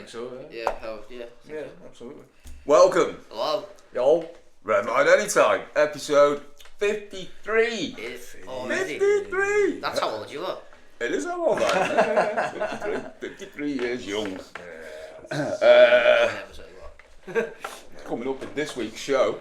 think so. Yeah, Absolutely. Welcome. Hello. Yo. Redline Anytime, episode 53. It's already. 53. That's how old you are. It is how old I am. 53 years young. Never say what. Coming up in this week's show.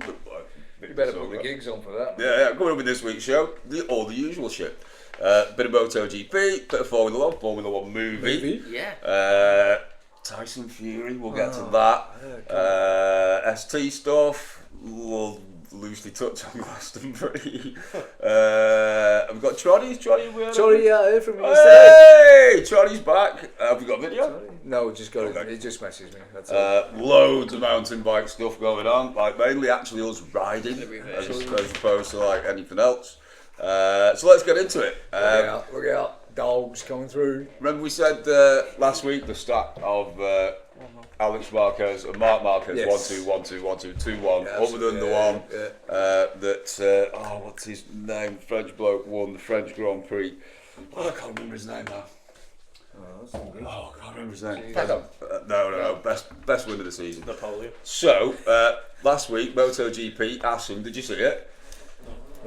You better put the gigs on for that. Yeah, coming up in this week's show, all the usual shit. Bit of MotoGP, bit of Formula 1 movie. Yeah. Tyson Fury, we'll get to that. ST stuff, we'll loosely touch on Glastonbury. Have we got Troddy? Sorry, yeah, I heard from you yesterday. Hey! Troddy's back. Have we got a video? Sorry. No, just got Okay. it. He just messaged me. That's all. Loads of mountain bike stuff going on, like mainly actually us riding as opposed to like anything else. So let's get into it. Look out. Dogs coming through. Remember we said last week the stat of Alex Marquez and Mark Marquez, Yes. 1-2, 1-2, 1-2, 2-1, Yeah, other than the one yeah. that, what's his name, French bloke won the French Grand Prix. Oh, I can't remember his name now. That's not good. Oh, I can't remember his name. Adam. No, best win of the season. Napoleon. So, last week, MotoGP, Assen, did you see it?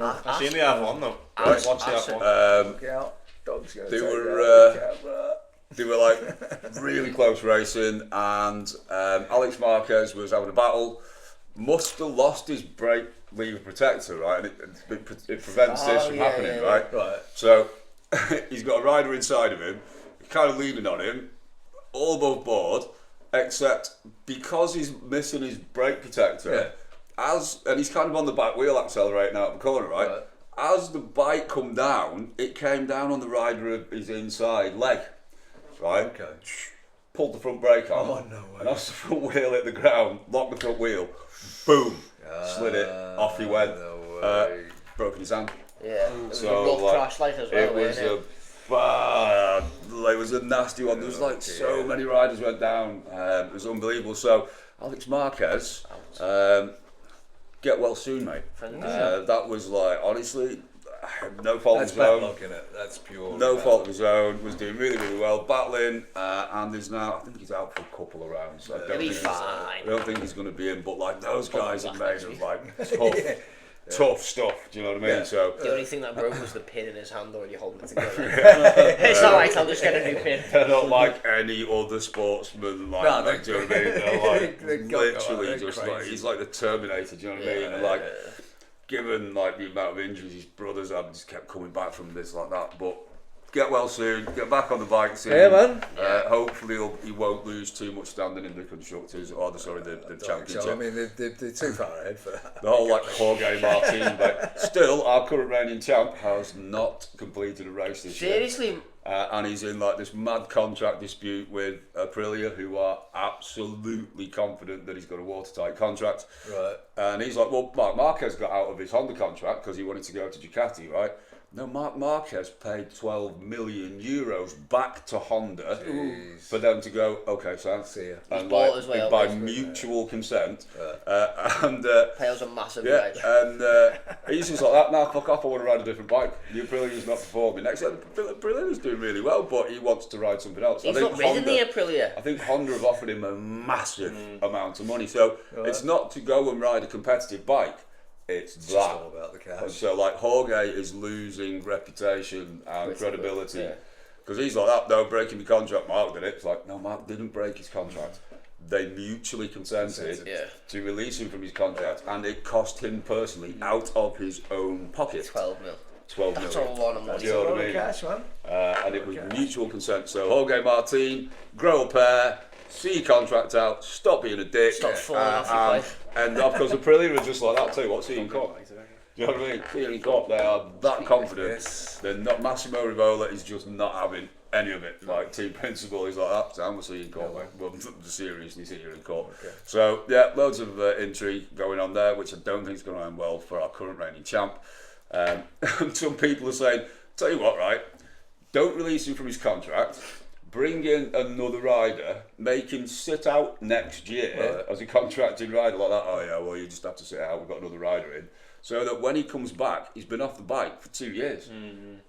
I've seen the F1 though. Right. Watch the F1. Look out. Dogs gonna They take were, that. Look out, bro. They were like really close racing, and Alex Marquez was having a battle. Must have lost his brake lever protector, right? And it prevents this from happening, right? Right. So he's got a rider inside of him, kind of leaning on him, all above board, except because he's missing his brake protector, and he's kind of on the back wheel accelerating out the corner, right? As the bike come down, it came down on the rider of his inside leg. Right? Okay. Pulled the front brake on. Oh, no way. And as the front wheel hit the ground, locked the front wheel, boom, slid it, off he went. No way. Broken his hand. Yeah. It was So, a rough like, crash like as well. It was wasn't it? it was a nasty one. There was like so many riders went down. It was unbelievable. So Alex Marquez, get well soon, mate. That was like honestly. No fault That's of his own. bad luck, innit? That's pure. No bad fault luck. of his own. Was doing really, really well, battling, and is now. I think he's out for a couple of rounds. So He'll be I fine. don't think he's going to be in. But like those guys are made next of week. like tough stuff. Do you know what I mean? Yeah. So The only thing that broke was the pin in his hand already holding it together. It's not like I'll just get a new pin. they're not like any other sportsman. Like, No, like do you know what I mean? They're like they're literally they're just crazy. like he's like the Terminator. Do you know what I mean? And, like. Given like the amount of injuries his brothers had, just kept coming back from this like that. But get well soon, get back on the bike soon. Yeah, man. Hopefully he won't lose too much standing in the constructors or the championship. So, I mean, they're too far ahead for that. The whole like Jorge Martin, but still our current reigning champ has not completed a race this year. Seriously, And he's in like this mad contract dispute with Aprilia, who are absolutely confident that he's got a watertight contract. Right. And he's like, well, Mark Marquez got out of his Honda contract because he wanted to go to Ducati, right? No, Mark Marquez paid 12 million euros back to Honda for them to go, okay, Sam. See ya. And bought like, his way out, by basically. mutual consent. Pale's a massive Yeah, ride. and he's just like that. Nah, fuck off. I want to ride a different bike. The Aprilia's not performing. Next, Aprilia's doing really well, but he wants to ride something else. He's not ridden the Aprilia. I think Honda have offered him a massive amount of money. So it's not to go and ride a competitive bike. It's It's that. just all about the cash. So like Jorge is losing reputation and credibility yeah. because he's like that. No, breaking the contract. Mark did it. It's like no, Mark didn't break his contract. They mutually consented to release him from his contract, and it cost him personally out of his own pocket 12 mil. 12 That's million. a lot of money. Do you know what I mean? Cash, man. And it was mutual consent. So Jorge Martin, grow a pair, see your contract out, stop being a dick, Stop falling off your bike. and of course Aprilia are just like that too. What's he in court? Do you know what I mean? Feeling caught, they are that confident. Yes. They're not. Massimo Rivola is just not having any of it. Like team principal is like that. So I'm see you in court. Well, seriously, see you in court. Okay. So yeah, loads of intrigue going on there, which I don't think is going to end well for our current reigning champ. Some people are saying, tell you what, right? Don't release him from his contract. Bring in another rider, make him sit out next year as a contracted rider like that. Oh yeah, well you just have to sit out. We've got another rider in. so that when he comes back, he's been off the bike for 2 years.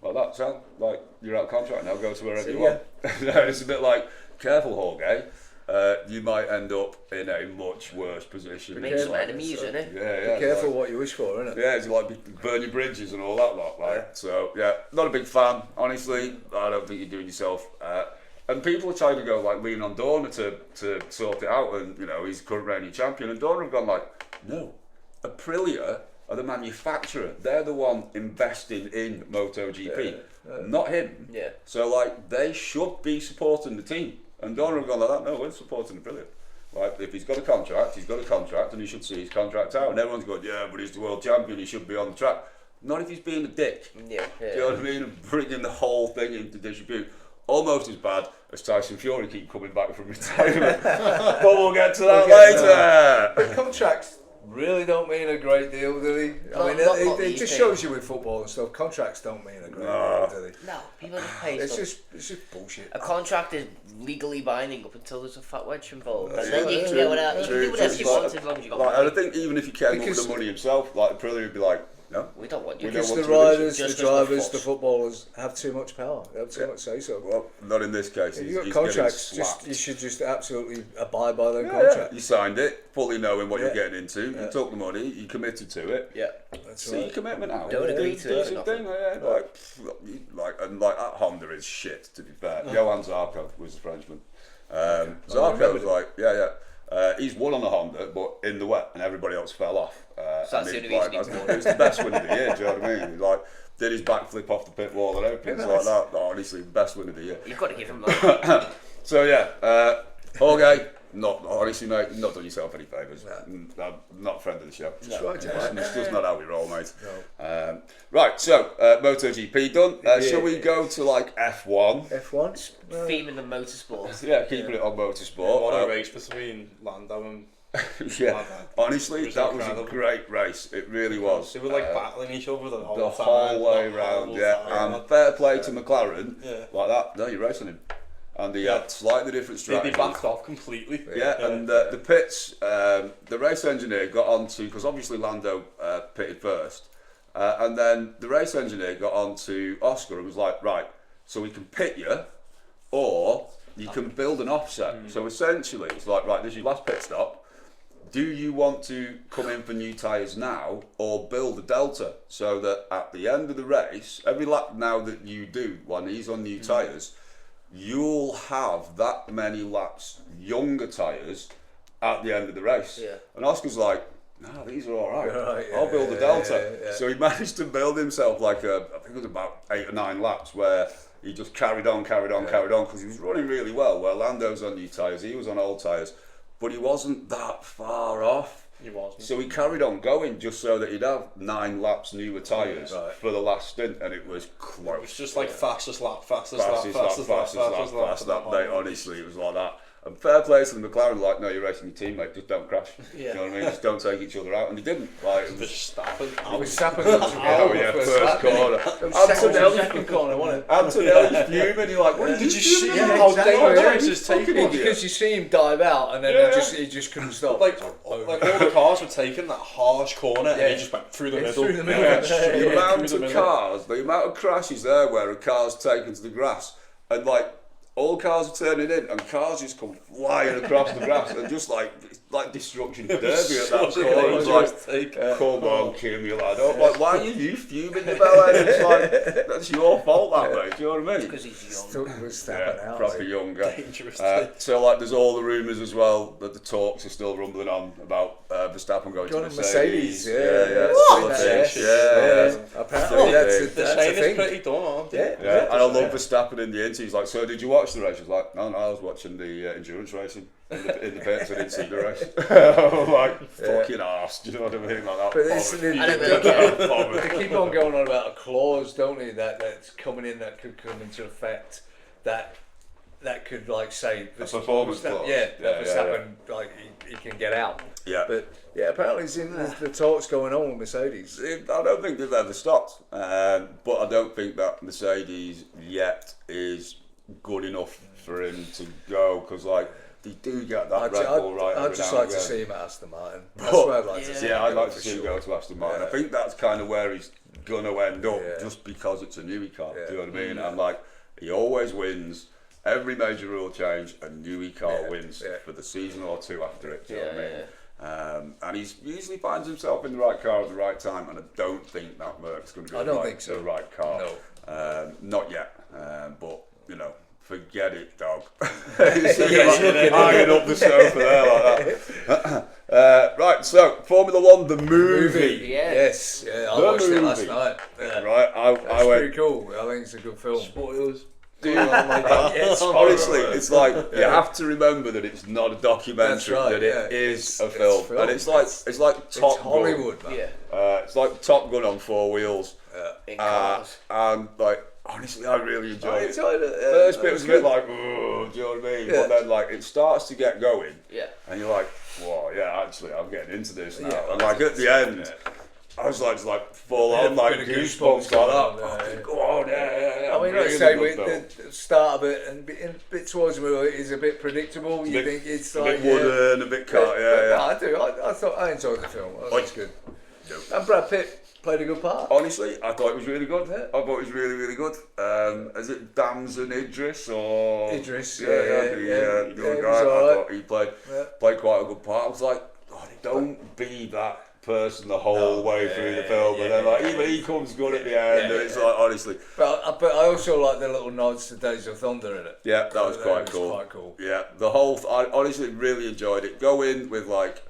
Like that, so like you're out of contract now, go to wherever you want. It's a bit like, careful, Jorge. You might end up in a much worse position. Make some enemies, isn't it? Yeah. Be careful like, what you wish for, isn't it? yeah, it's like burn your bridges and all that lot. Like, so yeah, not a big fan, honestly. I don't think you're doing yourself. And people are trying to go like lean on Dorna to sort it out, and you know he's current reigning champion. And Dorna have gone like, no, Aprilia are the manufacturer. They're the one investing in MotoGP, not him. Yeah. So like they should be supporting the team. And Dorna have gone like that. No, we're supporting Aprilia. Like if he's got a contract, he's got a contract, and he should see his contract out. And everyone's going, yeah, but he's the world champion. He should be on the track. Not if he's being a dick. Yeah. Do you know what I mean? And bringing the whole thing into disrepute. Almost as bad as Tyson Fury keep coming back from retirement. But we'll get to that later. But contracts really don't mean a great deal, do they? I mean, not it these just days. shows you with football and stuff. Contracts don't mean a great deal, do they? No, people just pay It's stuff. just bullshit. A contract is legally binding up until there's a fat wedge involved. And True, then you can true, get whatever, you true, can do whatever true. you want as long as you got Like, and I money. think even if you came up with Because- the money himself, like Aprilia would be like, no. We don't want you. We don't Because want the to release riders, it. the Just drivers, as the the footballers have too much power. They have too much say so. Well, not in this case. If He's, you've got he's contracts, getting slapped. you should just absolutely abide by them Yeah, contracts. you signed it, fully knowing what you're Yeah. getting into. You took the money, you committed to it. Yeah. That's See your right. commitment out. Don't agree to it, Decent nothing. thing, yeah. Like that Honda is shit. To be fair, Johan Zarco was the Frenchman. Zarco was like, he's won on the Honda, but in the wet, and everybody else fell off. So that's and the only reason he's won. it was the best win of the year. Do you know what I mean? He, like did his backflip off the pit wall and everything like that. No, honestly, best win of the year. You've got to give him that. So yeah, Jorge, not honestly, mate, you've not done yourself any favours. I'm not a friend of the show. That's right, It's just not how we roll, mate. Right, so MotoGP done. Shall we go to like F1? F1. Theme in the motorsport. Yeah, keeping it on motorsport. What a race between Lando and Yeah, honestly, It was that incredible. was a great race. It really was. they were like battling each other the whole The time. whole way the round, whole yeah. time. And fair play to McLaren, Yeah. like that. No, you're racing him, and he had slightly different They strategies. backed off completely. Yeah, and the pits, the race engineer got onto, because obviously Lando pitted first, and then the race engineer got onto Oscar and was like, right, so we can pit you, or you can build an offset. So essentially, it's like, right, this is your last pit stop. Do you want to come in for new tyres now, or build a delta so that at the end of the race, every lap now that you do when he's on new tyres, you'll have that many laps younger tyres at the end of the race. Yeah. And Oscar's like, no, these are all right. Right, I'll build a delta. yeah. So he managed to build himself like I think it was about 8 or 9 laps where he just carried on because he was running really well. Where Lando's on new tyres, he was on old tyres, but he wasn't that far off. He wasn't. So he carried on going just so that he'd have 9 laps newer tyres for the last stint, and it was close. It was just like fastest lap. Fastest lap, mate. Honestly, it was like that. And fair play to the McLaren, like, no, you're racing your team, mate, just don't crash. Yeah. You know what I mean? Just don't take each other out. And he didn't. Like, it was, Verstappen. It was Sapping up to oh yeah, first corner. Second corner, wasn't it? Antonelli's fuming. You're like, what did you see? how dangerous it's taken? Because you see him dive out and then he just couldn't stop. Like all the cars were taking that harsh corner and he just went through the middle. through the middle. Yeah, straight The amount through the of middle. cars, the amount of crashes there where a car's taken to the grass, and like all cars are turning in, and cars just come flying across the grass, and just like it's like destruction derby at that Such a corner. It's dangerous like, take. come on, Kim, you lad. I'm like, why are you fuming, the bellhead? It's like that's your fault, that mate. Do you know what I mean? Because he's young. Was stepping Yeah, out. proper young guy. Dangerous take. So like, there's all the rumours as well that the talks are still rumbling on about Verstappen going Going to to Mercedes. Mercedes, yeah. What? Yes. Yeah. Apparently, that's a The chain is thing. pretty done, aren't they? Yeah, and I love Verstappen in the interview. He's like, so did you watch the race? He's like, no, I was watching the endurance racing in the pits. I didn't see the race. I'm like, fucking arse. Do you know what I mean? Like that. But it's, they, I don't they, know. they keep on going on about a clause, don't they? That's coming in that could come into effect. That could like say A performance clause. Yeah, Yeah, Verstappen like he can get out. Yeah. But yeah, apparently it's in the talks going on with Mercedes. I don't think they've ever stopped, but I don't think that Mercedes yet is good enough for him to go, because like do get that Red Bull right. I'd just every now like and to again. see him at Aston Martin. That's where I'd like to see him. Yeah, I'd go like to for see him sure. go to Aston Martin. Yeah. I think that's kind of where he's gonna end up, Yeah. just because it's a Newey car. Yeah. Do you know what I mean? And like, he always wins. Every major rule change, a Newey car wins for the season or two after it. Do you know what I mean? And he's usually finds himself in the right car at the right time, and I don't think that Merc's going to be the right car. No. Not yet. But you know, forget it, dog. Hanging up the sofa there like that. Right, so Formula One, the movie. Yes, I The watched it movie. last night. Yeah. Right, I It's went. pretty cool. I think it's a good film. Spoilers. Honestly, it's like you have to remember that it's not a documentary; That's right, that it is It's a film, film. and it's like Top It's Hollywood, Gun. man. It's like Top Gun on 4 wheels, In cars. and like honestly, I really enjoyed it. enjoyed it. Yeah, First bit it was a good. bit like, oh, do you know what I mean? Yeah. But then like it starts to get going, Yeah. and you're like, whoa, yeah, actually, I'm getting into this now. Yeah, and like at the end, I was like full Yeah, on like bit of goosebumps like going that. on, Fucking go on, yeah. I mean, like I Really say, good with film. the start of it and a bit towards the middle, it is a bit predictable. You bit- think it's a like bit wooden, a bit cut, but yeah. no, I do. I thought I enjoyed the film. I thought it was good. Yeah. And Brad Pitt played a good part. Honestly, I thought it was really good. Yeah. I thought it was really, really good. Is it Damson Idris or Idris, the yeah, other he guy? was I alright. thought he played Yeah. quite a good part. I was like, God, don't be that person the whole way through the film, and then like even he comes good at the end, and it's like honestly. But I also like the little nods to Days of Thunder in it. Yeah, that was quite It cool. quite cool. Yeah, the whole. I honestly really enjoyed it. Go in with like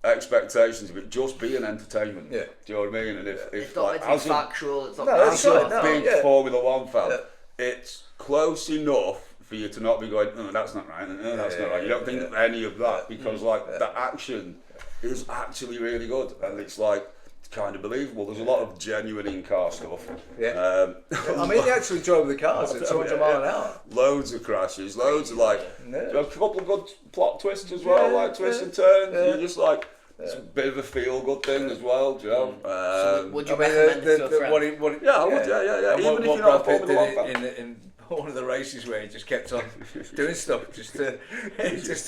expectations of it just being entertainment. Yeah. Do you know what I mean? And if It's not meant to be as a factual. It's not No, that's as right, a no, big yeah. Formula One fan, Yeah. it's close enough for you to not be going, no, that's not right, no, that's not right. You don't think of any of that because like the action is actually really good, and it's like it's kind of believable. There's a lot of genuine in-car stuff. Yeah. I mean, he actually drove the cars at 200 mile an hour. Loads of crashes, loads of like Yeah. a couple of good plot twists as well, like twists and turns. Yeah. You're just like it's a bit of a feel-good thing as well, do you know? Would you I mean, recommend it to a friend? what he, Yeah, I would, yeah. And Even what if you're not a Brad Pitt Formula One did fan. in one of the races where he just kept on doing stuff just to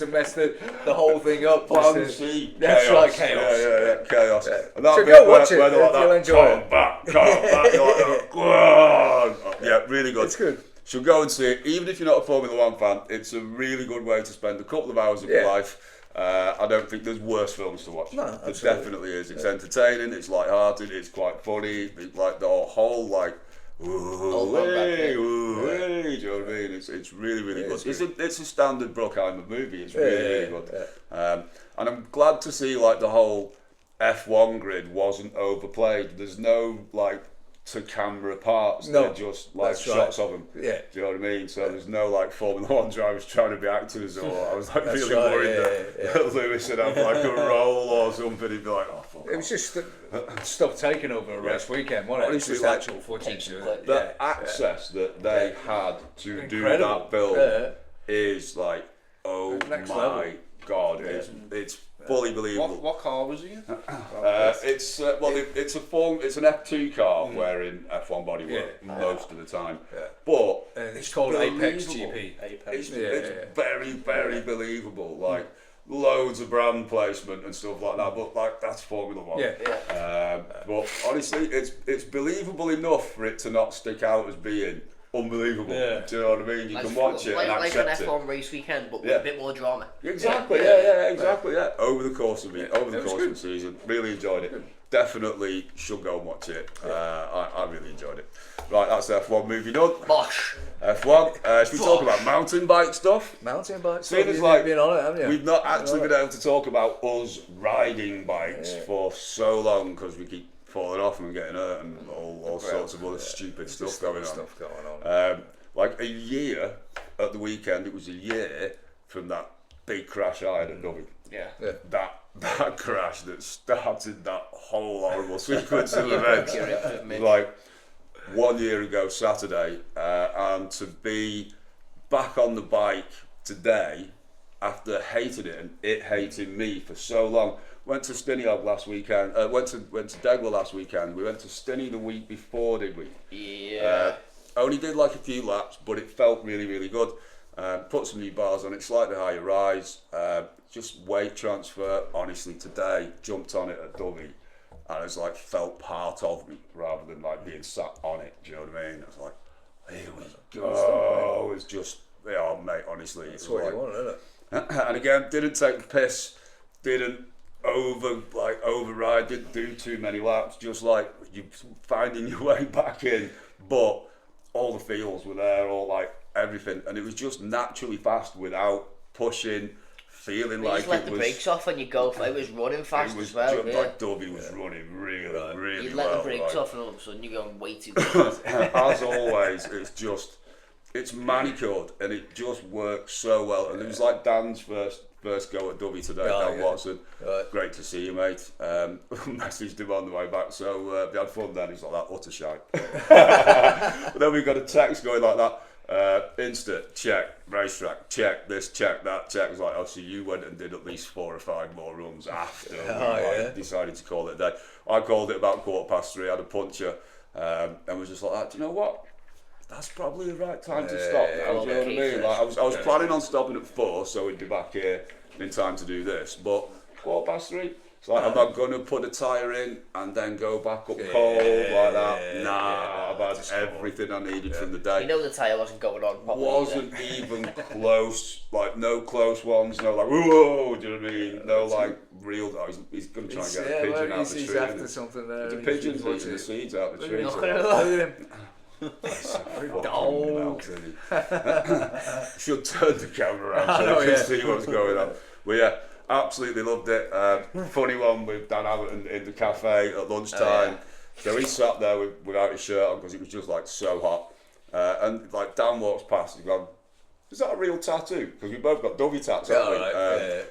mess the whole thing up. Plan just to- C, That's chaos. right, chaos. Yeah, chaos. Yeah. And that So bit go watch it, where they're like you'll that, enjoy come it. back, you're like that, go on. Yeah, really good. It's good. So go and see it, even if you're not a Formula One fan, it's a really good way to spend a couple of hours of your life. I don't think there's worse films to watch. No, There absolutely. definitely is. It's entertaining, it's light-hearted, it's quite funny, it's like the whole like, ooh, hey, ooh, hey, do you know what I mean? It's really, really good. It's a standard Bruckheimer movie. It's really good. And I'm glad to see like the whole F1 grid wasn't overplayed. There's no like to camera parts. No, They're just like that's right. shots of them. Yeah. Do you know what I mean? So there's no like Formula One drivers trying to be actors, or I was like That's really right, worried that Lewis would have like a role or something. He'd be like, oh fuck. It was just stuff taken over a race weekend, wasn't it? Honestly, Just like, actual footage. The access that they had to do Incredible. that film Yeah. is like, oh Next my level. god, it's fully believable. What car was he in? It's it's an F2 car wearing F1 bodywork most of the time, but It's called Apex believable. GP. It's Yeah. very, very believable. Like loads of brand placement and stuff like that. But like that's Formula One. Yeah. But honestly, it's believable enough for it to not stick out as being unbelievable. Yeah. Do you know what I mean? You can watch it and like an accept it. F1 race weekend, but with Yeah. a bit more drama. Exactly, exactly. Over the course of it, over the course of the season, really enjoyed it. Definitely should go and watch it. I really enjoyed it. Right, that's the F1 movie done. Bosh. F1. Should we talk about mountain bike stuff? Mountain bikes. Seeing as You've like been on it, haven't you? we've not actually been able to talk about us riding bikes for so long because we keep falling off and getting hurt and all sorts of other stupid stuff going on. Like a year at the weekend, it was a year from that big crash I had at Dublin. Yeah. That crash that started that whole horrible sequence of events. Like 1 year ago Saturday, and to be back on the bike today after hating it and it hating me for so long. Went to Stinniog last weekend. Went to Degler last weekend. We went to Stinny the week before, did we? Yeah. Only did like a few laps, but it felt really, really good. Put some new bars on it, slightly higher rise, just weight transfer. Honestly, today jumped on it at Dovey, and it's like felt part of me rather than like being sat on it. Do you know what I mean? I was like, here we go. It's just, yeah, mate. Honestly, That's it's what like, you want, isn't it? and again, didn't take the piss, didn't override, didn't do too many laps. Just like you finding your way back in, but all the feels were there, all like everything, and it was just naturally fast without pushing, feeling You like just let it the was. brakes off when you go. It was running fast It was as well. just Yeah. like Dovey was running really You well. let the brakes like. off, and all of a sudden you're going way too fast. As always, it's manicured and it just works so well. And it was like Dan's first go at Dovey today, Dan Watson. Right. Great to see you, mate. Messaged him on the way back, so we had fun then. He's like, that utter shite. But then we got a text going like that. Insta, check, racetrack, check, this, check, that, check. It was like, oh, so you went and did at least 4 or 5 more runs after we decided to call it a day. I called it about 3:15, had a puncher, and was just like that. Do you know what? That's probably the right time to stop now. Do you know what I mean? Like, I was planning on stopping at 4, so we'd be back here in time to do this. But 3:15, it's like I'm not going to put a tyre in and then go back up cold like that. I've had everything I needed from the day. You know the tyre wasn't going on properly. Wasn't even close, like no close ones, no like whoa, do you know what I mean? No like real. Oh, he's going to try and get a pigeon out of the tree. He's after something there. The pigeon's eating the seeds out of the tree. Look at him. Dog. Should turn the camera around so you can see what's going on. But yeah, absolutely loved it. Funny one with Dan Hamilton in the cafe at lunchtime. So he sat there without his shirt on because it was just like so hot. And like Dan walks past and he's gone, is that a real tattoo? Because we both got Dovey tats, haven't we?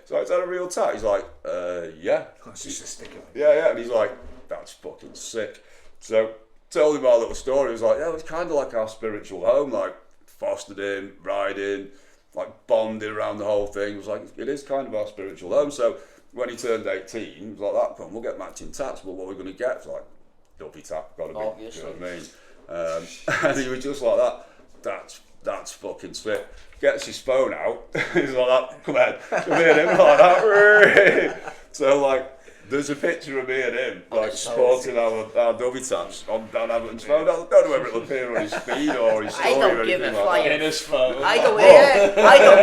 So is that a real tat? He's like, yeah. It's just a sticker. Yeah. And he's like, that's fucking sick. So told him our little story. He was like, yeah, it's kind of like our spiritual home, like fostered him, riding, like bonded around the whole thing. It was like, it is kind of our spiritual home. So when he turned 18, he was like, that, come on, we'll get matching tats, but what we're going to get? It's like, Dovey tat, gotta be. Obviously. Do you know what I mean? And he was just like that. That's fucking sick. Gets his phone out. He's like that. Come here, him like that. So like, there's a picture of me and him like sporting our Dovey tats on Dan Hamilton's phone. I don't know whether it'll appear on his feed or his story. I don't or give a anything like flying. In his phone. I don't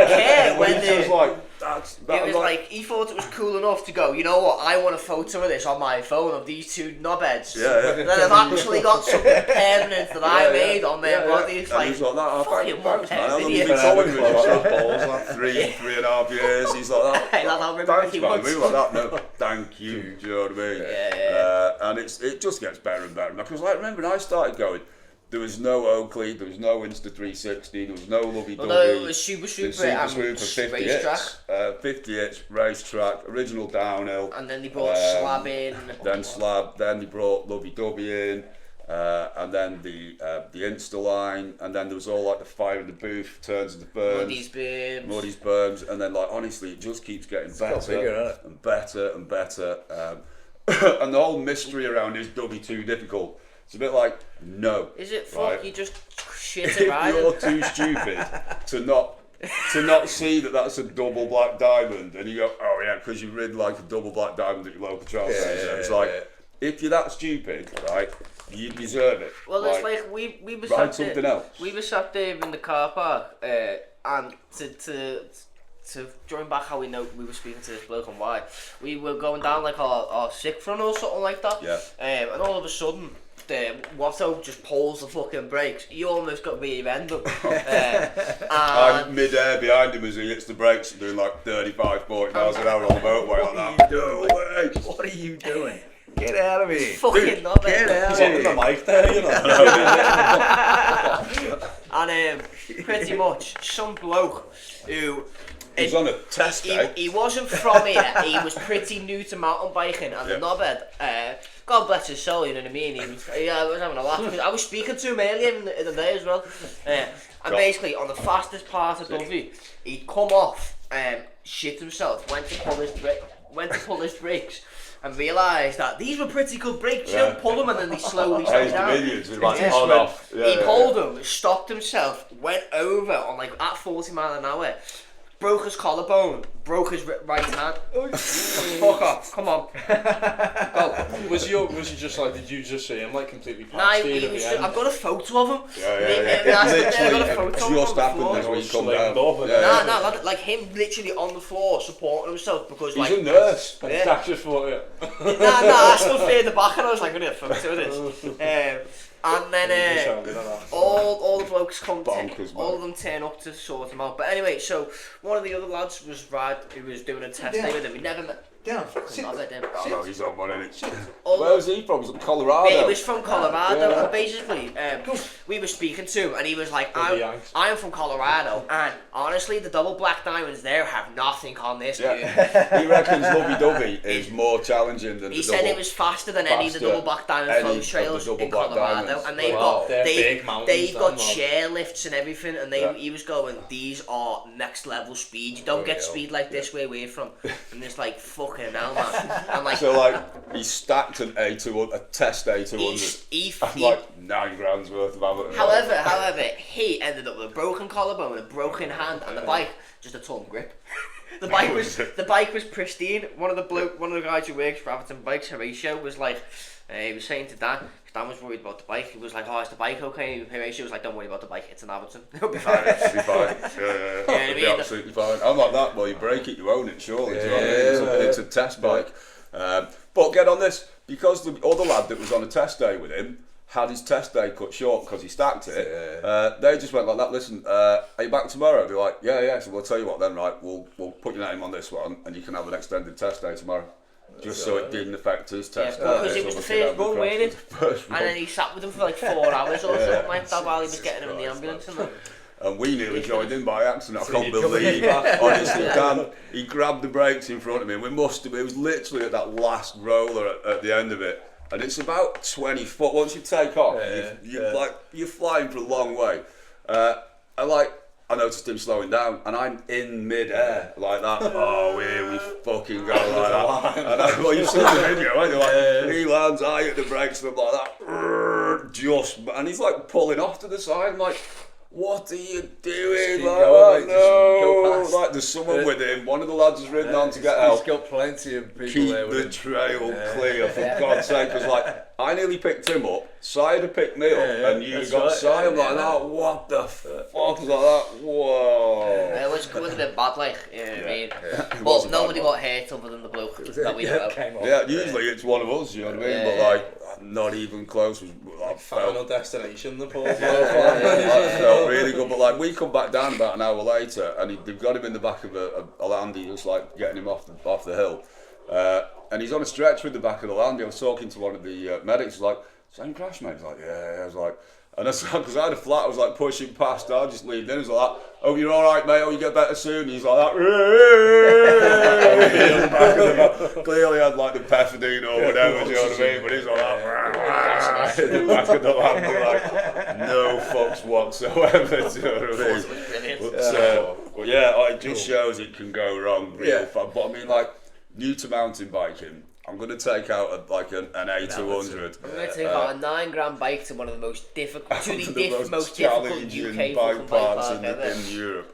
care when He's just like, it was like he thought it was cool enough to go, you know what, I want a photo of this on my phone of these two knobheads. Yeah. Then I've actually got something permanent that I made on their body. It's and like, he's like that. fucking Thanks, man. How long idiot. have you been following me? He's like that. Balls like 3.5 years. He's like that. Hey, lad, I'll remember Thanks, if you man. want. We were like that. No, thank you. Do you know what I mean? And it just gets better and better. Because like, remember when I started going, there was no Oakley, there was no Insta 360, there was no Lovey Dovey. No, it was Super Super Swoop for 50 racetrack. hits, 50 hits, racetrack, original downhill. And then they brought Slab in. Then Slab, then they brought Lovey Dovey in, and then the Insta line, and then there was all like the fire in the booth, turns into berms. Muddy's berms, and then like honestly, it just keeps getting better and better and better. And the whole mystery around is Dovey too difficult. It's a bit like, no. Is it right? fuck? You just shit If around. you're too stupid to not see that that's a double black diamond, and you go, oh yeah, because you rid like a double black diamond at your local trail station. It's like, if you're that stupid, right, you deserve it. Well, it's like we were ride sat something there, else. We were sat there in the car park, and to join back how we were speaking to this bloke and why we were going down like our sixth run or something like that. Yeah. And all of a sudden, Watto just pulls the fucking brakes. You almost got rear end up. I'm mid-air behind him as he hits the brakes and doing like 35-40 miles an hour on the motorway like that. No way! What are you doing? Get out of here! Fucking not Get out He's of on here! the mic there, you know. And pretty much some bloke who. He's on a test day. He wasn't from here. He was pretty new to mountain biking, and the knobhead, God bless his soul, you know what I mean. I was having a laugh. I was speaking to him earlier in the day as well. And basically, on the fastest part of Dovey, he'd come off, shit himself, went to pull his brakes, and realised that these were pretty good brakes. You don't pull them and then they slowly slow down. Dominions with like Yeah. on off. He pulled them, stopped himself, went over on like at 40 mile an hour, broke his collarbone, broke his right hand. Fuck off! Come on. Go. Was you just like? Did you just see him like completely Nah, past he at was the just, end? I've got a photo of him. Yeah. I got a Literally, photo it's of him just on the happened floor. as we come Slammed down. up and- Nah, like him literally on the floor supporting himself because like. He's a nurse. Yeah. That's just for you. Nah, I stood further back and I was like, I'm gonna get a photo of this. And then all the blokes Bonkers, all man. of them turn up to sort him out. But anyway, so one of the other lads was who was doing a test day with him. We never met. Yeah. Not met him. Oh, no, he's on one, isn't he? All Where was he from? Was it Colorado? Yeah, he was from Colorado, Yeah. and basically, we were speaking to him, and he was like, the Yanks. I'm from Colorado, and honestly, the double black diamonds there have nothing on this, dude. Yeah. He reckons Lovey Dovey is more challenging than He the said double. it was faster than any of the faster double black diamond any flow of the trails double in black Colorado, diamonds. and they've Wow, got they're big mountains, they've got them, man. chair lifts and everything, and Yeah. he was going, these are next level speed. You don't get speed like this where we're from, and it's like fucking hell, man. I'm like, So like he stacked an A200, a test A200. I'm like £9 worth of ammo. However, he ended up with a broken collarbone, a broken hand, and the bike just a ton grip. The bike was pristine. One of the guys who works for Everton Bikes, Horatio, was like, he was saying to Dan, 'cause Dan was worried about the bike. He was like, "Oh, is the bike okay?" And Horatio was like, "Don't worry about the bike. It's an Everton. It'll be fine." It'll be fine. Yeah. I It'll be mean? absolutely fine. I'm like that. Well, you break it, you own it, surely. Do you know what I mean? It's a test bike. But get on this, because the other lad that was on a test day with him had his test day cut short because he stacked it. They just went like that. Listen, are you back tomorrow? They're like, yeah. So we'll tell you what then, right? We'll put your name on this one, and you can have an extended test day tomorrow. Just so it didn't affect his test. Because it was the first run, wasn't it? And then he sat with him for like 4 hours or something like that while he was getting him in the ambulance and that. And we nearly joined in by accident. I can't believe it. Honestly, Dan, he grabbed the brakes in front of me. And it was literally at that last roller at the end of it. And it's about 20 foot. Once you take off, you're flying for a long way. I noticed him slowing down, and I'm in mid-air like that. Oh, here we fucking go like that. Well, you've seen the video, haven't you? Like, he lands, I hit the brakes, and I'm like that. And he's like pulling off to the side. I'm like, what are you doing? keep Like, going, mate, just no. go past. Like, there's someone with him. One of the lads has ridden on to get help. He's got plenty of people Keep there with the him. trail clear, for God's sake. Because, like, I nearly picked him up, Sy had picked me up, and you that's got right, Sy. I'm like, yeah. oh, what the fuck? Was like that? Whoa. It was a bit bad, like, you know what I mean? It But was a nobody bad got hurt other than the bloke that we know. Came off. Yeah, usually it's one of us, you know what I mean? But, like, not even close. I Final felt, destination, the poor. I felt really good. But, like, we come back down about an hour later, and they've got him in the back of a Landy, just like getting him off the hill. And he's on a stretcher in the back of the Landy. I was talking to one of the medics, he's like, same crash, mate? He's like, yeah. I was like, and because I had a flat, I was like pushing past, I just leaned in, I was like, oh, you're alright, mate, oh, you get better soon. He's like that. Clearly had like the pethidine or whatever, do you know what I mean? But he's like that. In the back of the Landy, like, no fucks whatsoever, do you know what I mean? Brilliant. But yeah, it just shows it can go wrong real fast. But I mean, like, new to mountain biking, I'm going to take out an A200. I'm going to take out a 9 grand bike to one of the most difficult, most difficult challenging UK bike fucking bike parts park ever. in Europe,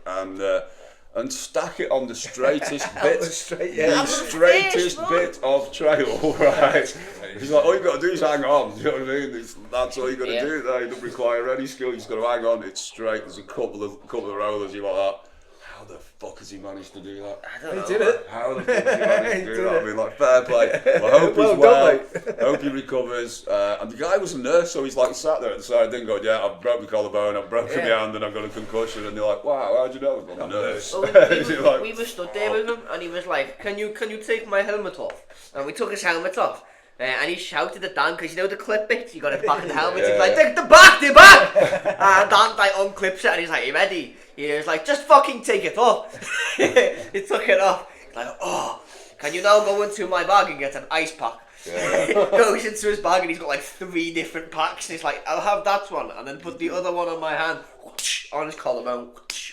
and stack it on the straightest Out bit, the straight, the yeah. straightest bit of trail, right? He's like, all you got to do is hang on, you know what I mean? That's all you got to do there. You don't require any skill, you just got to hang on, it's straight, there's a couple of rollers, you like that. How the fuck has he managed to do that? I don't know. He did it. How the fuck has he managed to He do did that? I it. mean, like, fair play. Well, I hope Well he's well. done, mate. Hope he recovers. And the guy was a nurse, so he's like sat there at the side, didn't go, yeah, I've broke my collarbone, I've broken my hand, and I've got a concussion. And they're like, wow, how'd you know? I'm a nurse. Well, we were stood there with him, and he was like, "Can you take my helmet off?" And we took his helmet off, and he shouted at Dan, because you know the clip bit, you got it back in the helmet. He's like, "Take the back!" And Dan like unclips it, and he's like, "You ready?" He was like, "Just fucking take it off." He took it off. He's like, "Oh, can you now go into my bag and get an ice pack?" Goes into his bag, and he's got like 3 different packs, and he's like, "I'll have that one, and then put the other one on my hand." on his collarbone,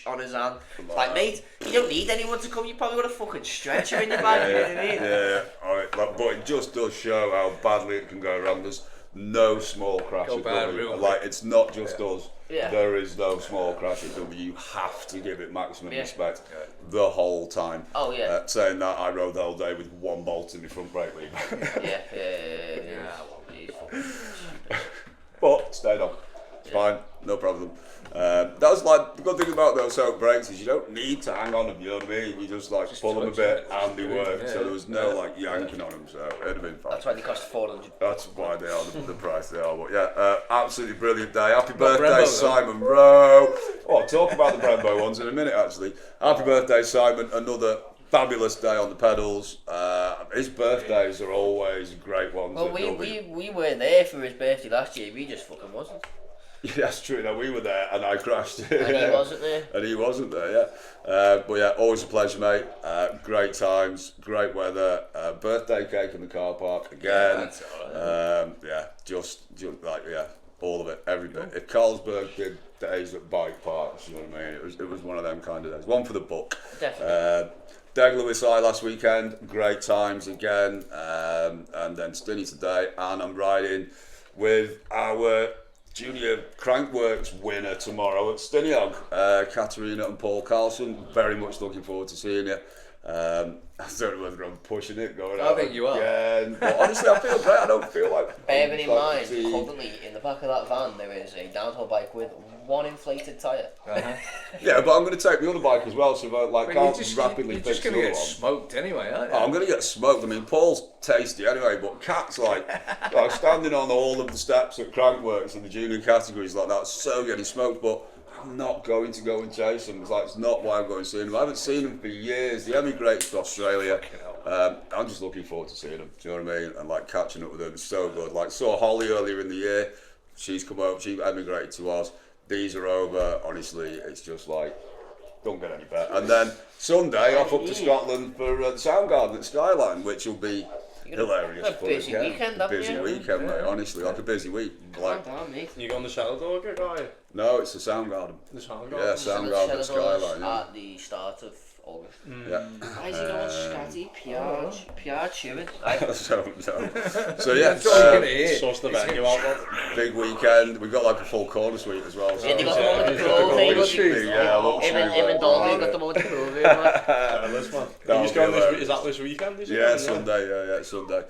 on his hand. Like, mate, you don't need anyone to come. You probably got a fucking stretcher in your bag. You know what I mean? Yeah. All right, but it just does show how badly it can go wrong. There's no small crash at W. Like, it's not just us. Yeah. There is no small crash at W. You have to give it maximum respect the whole time. Oh, yeah. Saying that, I rode the whole day with one bolt in my front brake lever. Yeah. But stayed on. It's fine, no problem. That was like the good thing about those soak brakes is you don't need to hang on them. You know what I mean? You just like pull them a bit and they work. So there was no like yanking on them. So it'd have been fine. That's why they cost 400. That's why they are the price they are. But yeah, absolutely brilliant day. Happy birthday, Simon Rowe. Oh, I'll talk about the Brembo ones in a minute. Actually, happy birthday, Simon. Another fabulous day on the pedals. His birthdays are always great ones. Well, we weren't there for his birthday last year. We just fucking wasn't. Yeah, that's true. No, we were there and I crashed. And he wasn't there. And he wasn't there, yeah. But yeah, always a pleasure, mate. Great times, great weather. Birthday cake in the car park again. Yeah, just like, yeah, all of it, every bit. If Carlsberg did days at bike parks, you know what I mean? It was one of them kind of days. One for the book. Definitely. Deg Lewis I last weekend, great times again. And then Stinny today. And I'm riding with our Junior Crankworks winner tomorrow at Stiniog, Katarina and Paul Carlson. Very much looking forward to seeing you. I don't know whether I'm pushing it, going out. I think you are. Again. But honestly, I feel great. I don't feel like. Bearing in mind, currently in the back of that van there is a downhill bike with one inflated tyre. Yeah, but I'm going to take the other bike as well, so if I can't rapidly you're fix just the going to other get one. smoked anyway, aren't you? Oh, I'm going to get smoked. I mean, Paul's tasty anyway, but Kat's like standing on all of the steps at Crankworks in the junior categories like that, so getting smoked, but I'm not going to go and chase them. It's not why I'm going to see them. I haven't seen them for years. They emigrated to Australia. I'm just looking forward to seeing them. Do you know what I mean? And like catching up with them. It's so good. Like saw Holly earlier in the year. She's come over. She emigrated to us. These are over. Honestly, it's just like don't get any better. And then Sunday off up to Scotland for the Soundgarden at Skyline, which will be hilarious. A busy weekend, mate. Honestly, like a busy week. Like, you going to Shadow Dog, guy? no, it's the Soundgarden. The Soundgarden? Yeah, Soundgarden at Skyline. Yeah. At the start of August. Yeah. Why is he going scatty? PR chewing. So yeah, That's all you're going to hear. Source the venue out, man. big weekend. We've got like a full corner suite as well. So Yeah, they got the one with the pool table. yeah, Him and Dolby got the one with the pool table. He's going is that this weekend? Is Yeah, Sunday. Yeah, Sunday.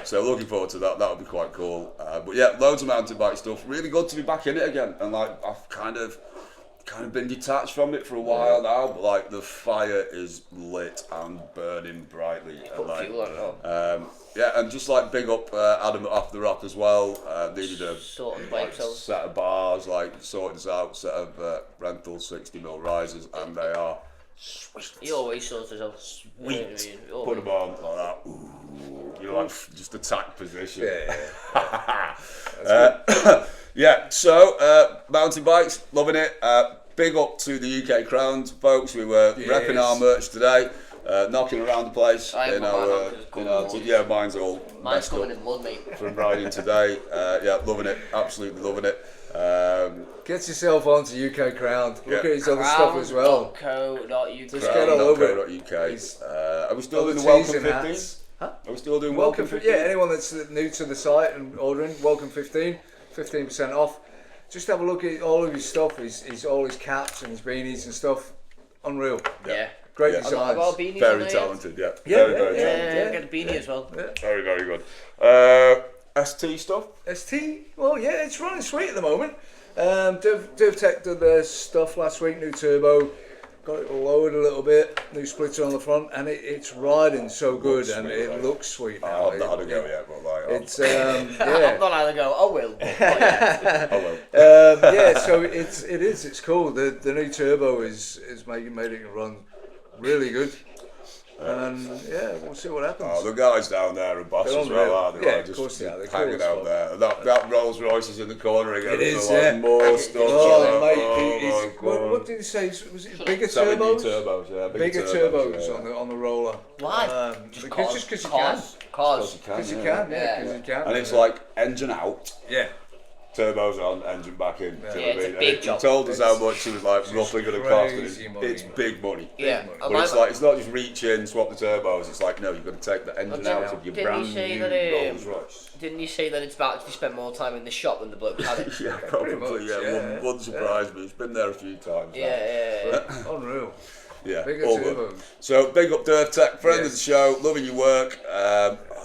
So looking forward to that. That'll be quite cool. But yeah, loads of mountain bike stuff. Really good to be back in it again. And like I've kind of been detached from it for a while now. But like the fire is lit and burning brightly. And, like, yeah, and just like big up Adam at Off the Rock as well. Needed a set of bars, like sorted us out, set of rental 60mm risers, and they are sweet. He always sorts us out. Sweet. Put them on like that. Ooh, you know, like just attack position. Yeah. So mountain bikes, loving it. Big up to the UK Crowns folks. We were repping our merch today. Knocking around the place mine's all mine's covered in mud, mate, from riding today. Yeah, loving it, absolutely loving it. Get yourself onto UK Crown. Look at his other stuff as well. Crown.co.uk. Just get all over it. Are we still doing the Welcome 15? Huh? Are we still doing Welcome 15? Yeah, anyone that's new to the site and ordering, Welcome 15% off. Just have a look at all of his stuff, all his caps and his beanies and stuff. Unreal. Yeah. Great designs. Very talented, very talented. Yeah, get a beanie as well. Yeah. Very, very good. ST stuff? ST? Well, yeah, it's running sweet at the moment. DivTech did their stuff last week, new turbo. Got it lowered a little bit, new splitter on the front, and it's riding so good, and it looks sweet now. I've not had a go yet, but like... It's, yeah. I've not had a go, I will. Yeah, so it's cool. The new turbo is made it run really good. And yeah, we'll see what happens. Oh, the guys down there are boss as well, aren't they? Yeah, like, of course they are. They're hanging cool out there. That Rolls Royce is in the corner again. It is, like more stuff. Oh, mate, what did he say? Was it bigger turbos? Turbos, yeah. Bigger turbos on the roller. Why? Just because you can. Cars. Because you can, yeah. And it's like engine out. Yeah. turbos on, engine back in. Yeah, it's a big job. He told us how much it was like roughly going to cost. crazy And money. it's big money. Yeah. But it's like, it's not just reach in, swap the turbos. It's like, no, you've got to take the engine out of your Didn't brand you say new that, Rolls Royce. Didn't you say that it's about to spend more time in the shop than the bloke had it? Yeah, probably. much, yeah. Wouldn't surprise me. It's been there a few times. now. Yeah. Unreal. Yeah, Bigger all good. turbos. So big up Dirt Tech, friend of Yes. the show, loving your work.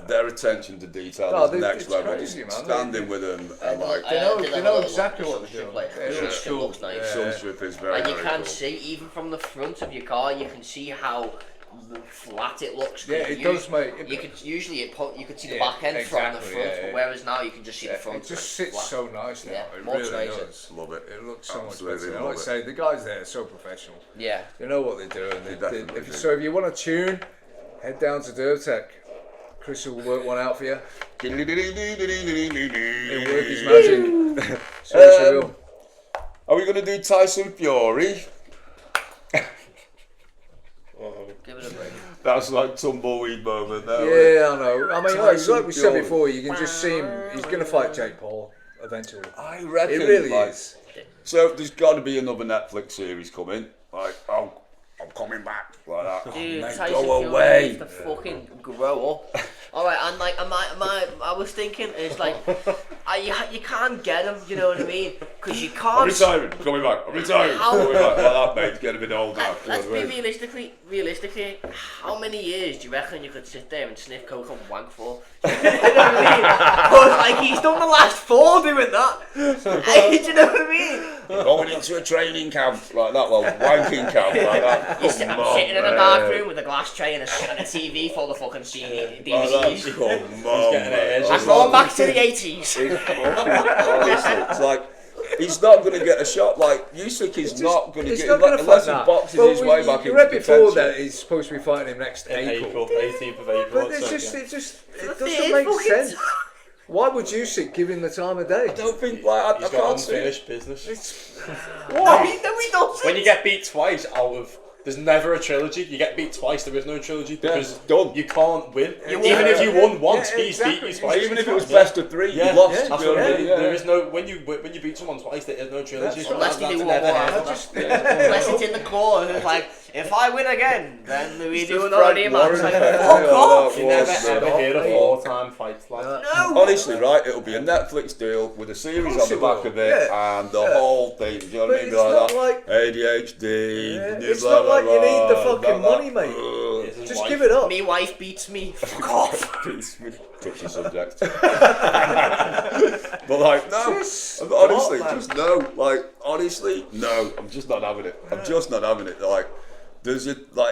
Their attention to detail No, is next it's level. crazy, man. Standing with them and like They know exactly what they're doing. Like, Yeah, it it's cool. looks nice. Yeah. Sunstrip is very, And you very can cool. see, even from the front of your car, you can see how flat it looks. Yeah, it does, mate. You could usually you could see the Yeah, back end from the exactly, front, yeah, but yeah. whereas now you can just see the Yeah, front. it just where it's sits flat. so nice now. Yeah, It much really nicer. does. Love it. It looks so Absolutely much better. love Like I it. say, the guys there are so professional. Yeah. They know what they're doing. definitely do. So if you want to tune, head down to Dervtech. Chris will work one out for you. He'll work his magic. Seriously will. Are we going to do Tyson Fury? Give it a break. That's like tumbleweed moment there. Yeah, I know. I mean, Tyson like we said Fury. before, you can just see him. He's going to fight Jake Paul eventually. I reckon. It really like, is. So there's got to be another Netflix series coming. Like, oh, I'm coming back. Like that. Dude, Mate, Tyson go Fury away. needs to fucking grow up. Alright, and like, I was thinking, it's like, you can't get him, you know what I mean? Because you I'm can't. retiring. Coming back. I'm retiring. How- Coming back. Like that, mate. Getting a bit old now. Let's You know be what I mean? realistically, how many years do you reckon you could sit there and sniff coke and wank for? You know what I mean? 'Cause, like, he's done the last 4 doing that. Hey, do you know what I mean? Going into a training camp like that, well, wanking camp like that. I'm sitting in a dark room with a glass tray and a TV full of fucking DVDs. Come on, man. I'm going back to the 80s. Honestly, it's like he's not going to get a shot. Like Usyk is not going to He's get not going to unless fight he that. boxes Well, his way back you into read before contention. that he's supposed to be fighting him next In April. 18th of April. But it's it's like, just, yeah. it It doesn't make fucking sense. Why would Usyk give him the time of day? I don't think like I He's got can't see it. unfinished business. No, he doesn't. When you get beat twice out of, there's never a trilogy. You get beat twice, there is no trilogy because it's done. you can't win. You Even won. if you won once, Yeah, he's exactly. beat you twice. Even if it was Yeah. best of 3, Yeah, you lost. yeah, you That's know what what I I mean. mean? Yeah. There is no when you beat someone twice, there is no trilogy. That's Unless you That's do never one more. happened. Unless it's in the clause, it's like, if I win again, then we do the another Frank rematch. It's like, Warren fuck effect. off. You never Was, ever hear of mate. all-time fights like that. No. Honestly, right, it'll be a Netflix deal with a series on the it back will. of it Yeah. and the whole thing. Do you know what I But mean? it's not that. like- ADHD. Yeah, blah, it's blah, not like blah, you need the blah, fucking blah, money, mate. blah. His Just wife- give it up. Me wife beats me. Fuck off. Touchy subject. But like, no, Just honestly, stop, man. just no. Like, honestly, no. I'm just not having it. I'm just not having it. Like,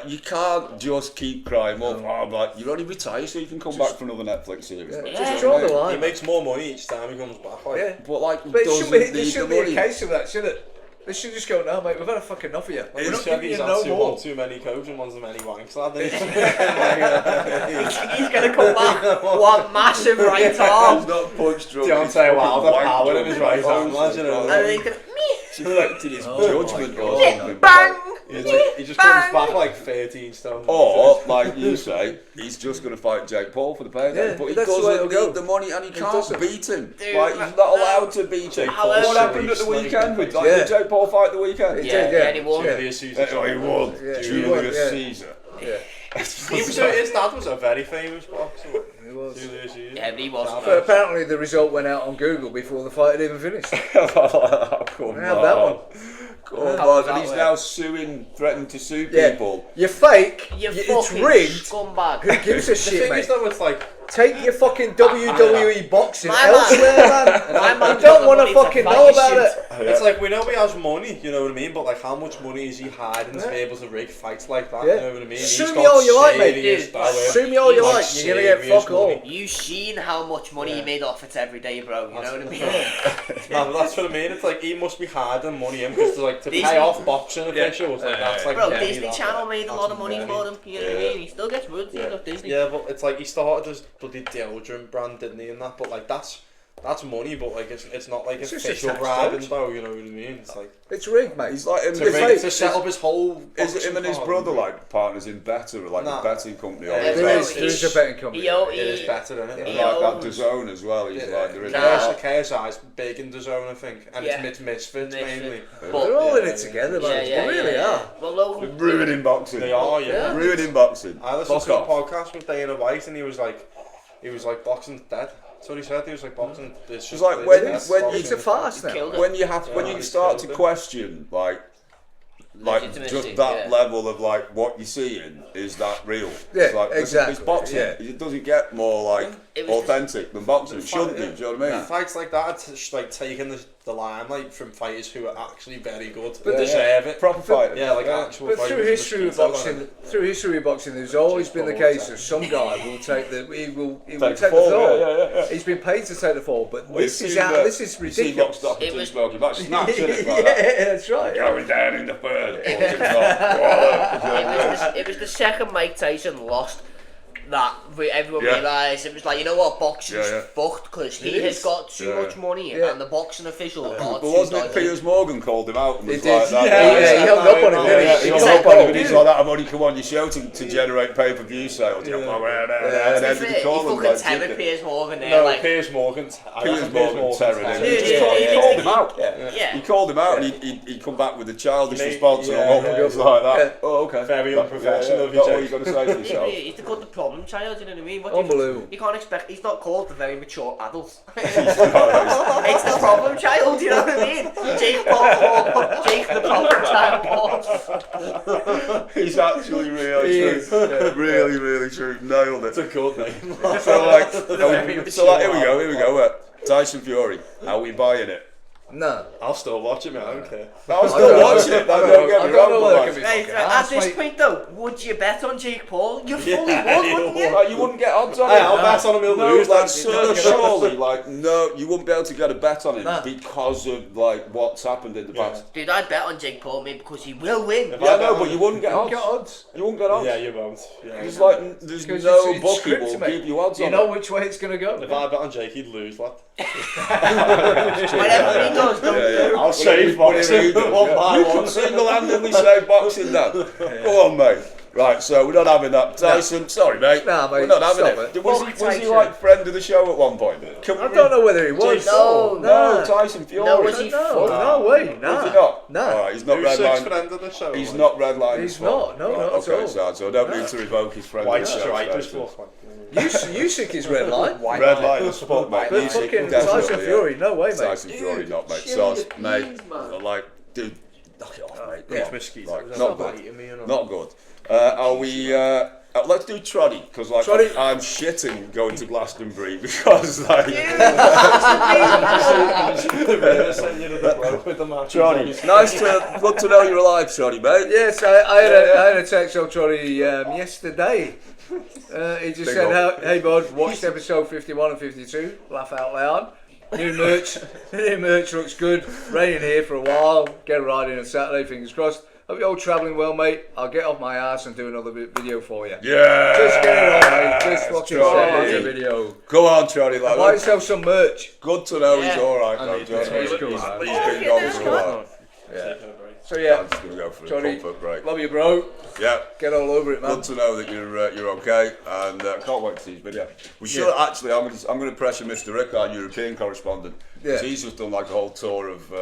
you can't just keep crying up. Oh, I'm like, you're only retired so you can come back for another Netflix series. Yeah, Like, just draw the He line. makes more money each time he comes back. Like, Yeah. But like, he But it doesn't shouldn't be, need there the shouldn't be a money. case of that, should it? They should just go, no, mate, we've had a fucking enough of you. We're not giving you He's no had more. too many codes and one's too many wanks. Lad, He's gonna come back. One massive right arm. He's not punch drunk. Deontay Wilder power in his right hand, lad, you know. And then he's gonna, It's affected his judgment or God. something. bang. He just comes back like 13 stone. Or, like you say, he's just going to fight Jake Paul for the payday. Yeah, but he that's the way it'll doesn't go. need the money and he can't doesn't. beat him. Dude, Like, he's not allowed to beat him. However- What happened at the weekend with, like, did Jake Paul fight the weekend? Yeah, Yeah, and he won. yeah. Julius Caesar. Oh, he won. Yeah, he Julius won, yeah. Caesar. His dad was a very famous boxer. It was. Julius Caesar. Yeah, but he wasn't. But apparently the result went out on Google before the fight had even finished. Oh, come Have that one. Come How on. was And that he's way? now suing, threatening to sue Yeah. people. You're fake, You it's fucking rigged. scumbag. Who gives a The shit, thing mate? is though, it's like, Take your fucking WWE boxing My man. elsewhere, man. My man You don't got want the to money to fucking fight know your about shit. it. it's like we know he has money, you know what I mean? But like, how much money is he hiding to be able to rig fights like that? Yeah. You know what I mean? Sue He's me got all you like, mate. serious Dude, power. Sue me all you Like like, you're gonna get serious fuck all. money. You seen how much money he made off it every day, bro. You know what I mean? No, but that's what I mean. It's like he must be hiding money in because like to Disney- pay off boxing officials, like that's like Bro, yeah, Disney that's Channel like- made a that's lot of money very- for him. You know what I mean? He still gets royalties off Disney. Yeah, but it's like he started his bloody deodorant brand, didn't he? And that, but like that's that's money, but like it's not like It's just a official tax bribing dodge. though. You know what I mean? It's like It's rigged, mate. He's like, to set up his whole. is it him boxing and his card. brother like partners in Better, like Nah. a betting company? Or Yeah, There is is a betting company. Yo, It is better, isn't it? He like that owns- DAZN as well. He's like, there is Nah. KSI is big in the zone, I think, and Yeah. it's Misfits Misfit. mainly. But- They're all in Yeah, it together, man. Yeah, They really are. Well, Logan, ruining boxing. They are, yeah. Ruining boxing. I listened Fuck to a off. podcast with Dana White, and he was like, boxing's dead. That's what he said. He was like, boxing. It's just like when dead. when Boxing It's a is farce Killed now. it. when you have when Yeah, you it's start to killed it. question like Legitimacy, just that yeah. level of like what you're seeing, is that real? Yeah, It's like, exactly, It's boxing. yeah. It doesn't get more like It was authentic than boxing. It shouldn't do. Yeah. Do you know what I mean? Fights like that, it's like taking the limelight from fighters who are actually very good, But but deserve it. Proper fighter. Yeah, like actual But fighters. through history of boxing, there's always been the Paul, case yeah. of some guy will take the he will Take take the the fall, fall. yeah. He's been paid to take the fall, but We've this is seen, this is you see ridiculous. Lock, Stock and It Two was- Smoking back, snatching it Yeah, like that. that's right. Going down in the third. it was the second Mike Tyson lost that everyone Yeah. realised it was like, you know what, boxing's Yeah, yeah. fucked because he It has is. got too Yeah. much money Yeah. and the boxing official got But too wasn't it dodgy. Piers Morgan called him out and He was did. like that? Yeah, he hung up on him, Yeah, didn't he he? hung He up on said, him and he's like that. I've only come on your show to generate pay-per-view sales. Yeah. And then To be did fair, he call him fucking like tethered dickhead? Piers Morgan there, No, like, Piers Morgan. Piers Morgan terrored him. Dude, He yeah. called him out. yeah. He called him out and he come back with a childish Mate, response and yeah, hung up yeah, and goes like that. yeah. Oh, okay. Very unprofessional of you, That's what Jake. you got to say to yourself. He's the good problem child, you know what I mean? What do you- Unbelievable. You can't expect, he's not called the very mature adult. It's the problem child, you know what I mean? Jake the problem child. He's actually really true. Really true. Nailed it. It's a good name. So like, here we go. Tyson Fury. Are we buying it? No. I'll still watch it, man. I don't care. I'll still watch it. Don't get me don't know wrong, whether but it can be like, fucking At arse, this mate. point though, would you bet on Jake Paul? You fully Yeah, would, wouldn't you? like, you wouldn't get odds on Hey, it. I'll bet on him he'll No, lose. like, Like, surely, like, no, you wouldn't be able to get a bet on him Nah. because of like what's happened in the past. Dude, I'd bet on Jake Paul, maybe because he will win. If Yeah, I no, bet but on- you wouldn't get Don't odds. get odds. You wouldn't get odds. Yeah, you won't. Yeah, It's like there's Because no it's bookie scripted, will mate. give you odds You on know it. which way it's going to go. If I bet on Jake, he'd lose, lad. Whatever he does, don't Yeah, yeah. I'll save Whatever boxing he does, one yeah. by You one. can single-handedly save boxing then. Go on, mate. Right, so we're not having that. Tyson, sorry, mate. Nah, mate, We're not having stop it. it. Was Fuck he Tyson. like friend of the show at one point? Can I we- don't know whether he was. No, No, Tyson Fury. No, was he No, fuck? no way. Is Nah. he not? Nah. Alright, he's not Who's sixth Redline. friend of the show? He's like? not Redline. He's as well. not. No, not at okay, all. so I don't need to revoke his friend. White of the show stripers status. look like. Usyk is red line. Redline as fuck, mate. But Usyk, fucking definitely, Tyson yeah. Fury, no way, mate. Tyson Fury, not mate. chilling Sauce, the mate. beans, man. Like, dude, knock it off, mate. Come Yeah. on. Mosquitoes. Like, That's not not good. biting me, you know. Not good. Are we? Let's do Troddy because like Troddy. I'm shitting going to Glastonbury because like Troddy. Good to know you're alive, Troddy, mate. Yes, I had a text off Troddy yesterday. He just Big said, ol'. "Hey bud, watched episode 51 and 52. Laugh out loud. New merch looks good. Raining here for a while. Get a ride in on Saturday. Fingers crossed. Hope you're all travelling well, mate. I'll get off my ass and do another video for you. Yeah. Just get it on, mate. Just fucking Troddy. send us a video. Go on, Troddy. Buy Like, yourself some merch. good to know he's Yeah. all right. I Though, need do you know to. what I He's mean? cool, He's man. been gone for a while. Yeah. So yeah, I'm just gonna go for a Troddy, comfort break. love you, bro. Yeah. Get all over it, man. Good to know that you're okay, and can't wait to see his video. We should actually. I'm going to pressure Mr. Rick, our European correspondent, because Yeah. he's just done like a whole tour of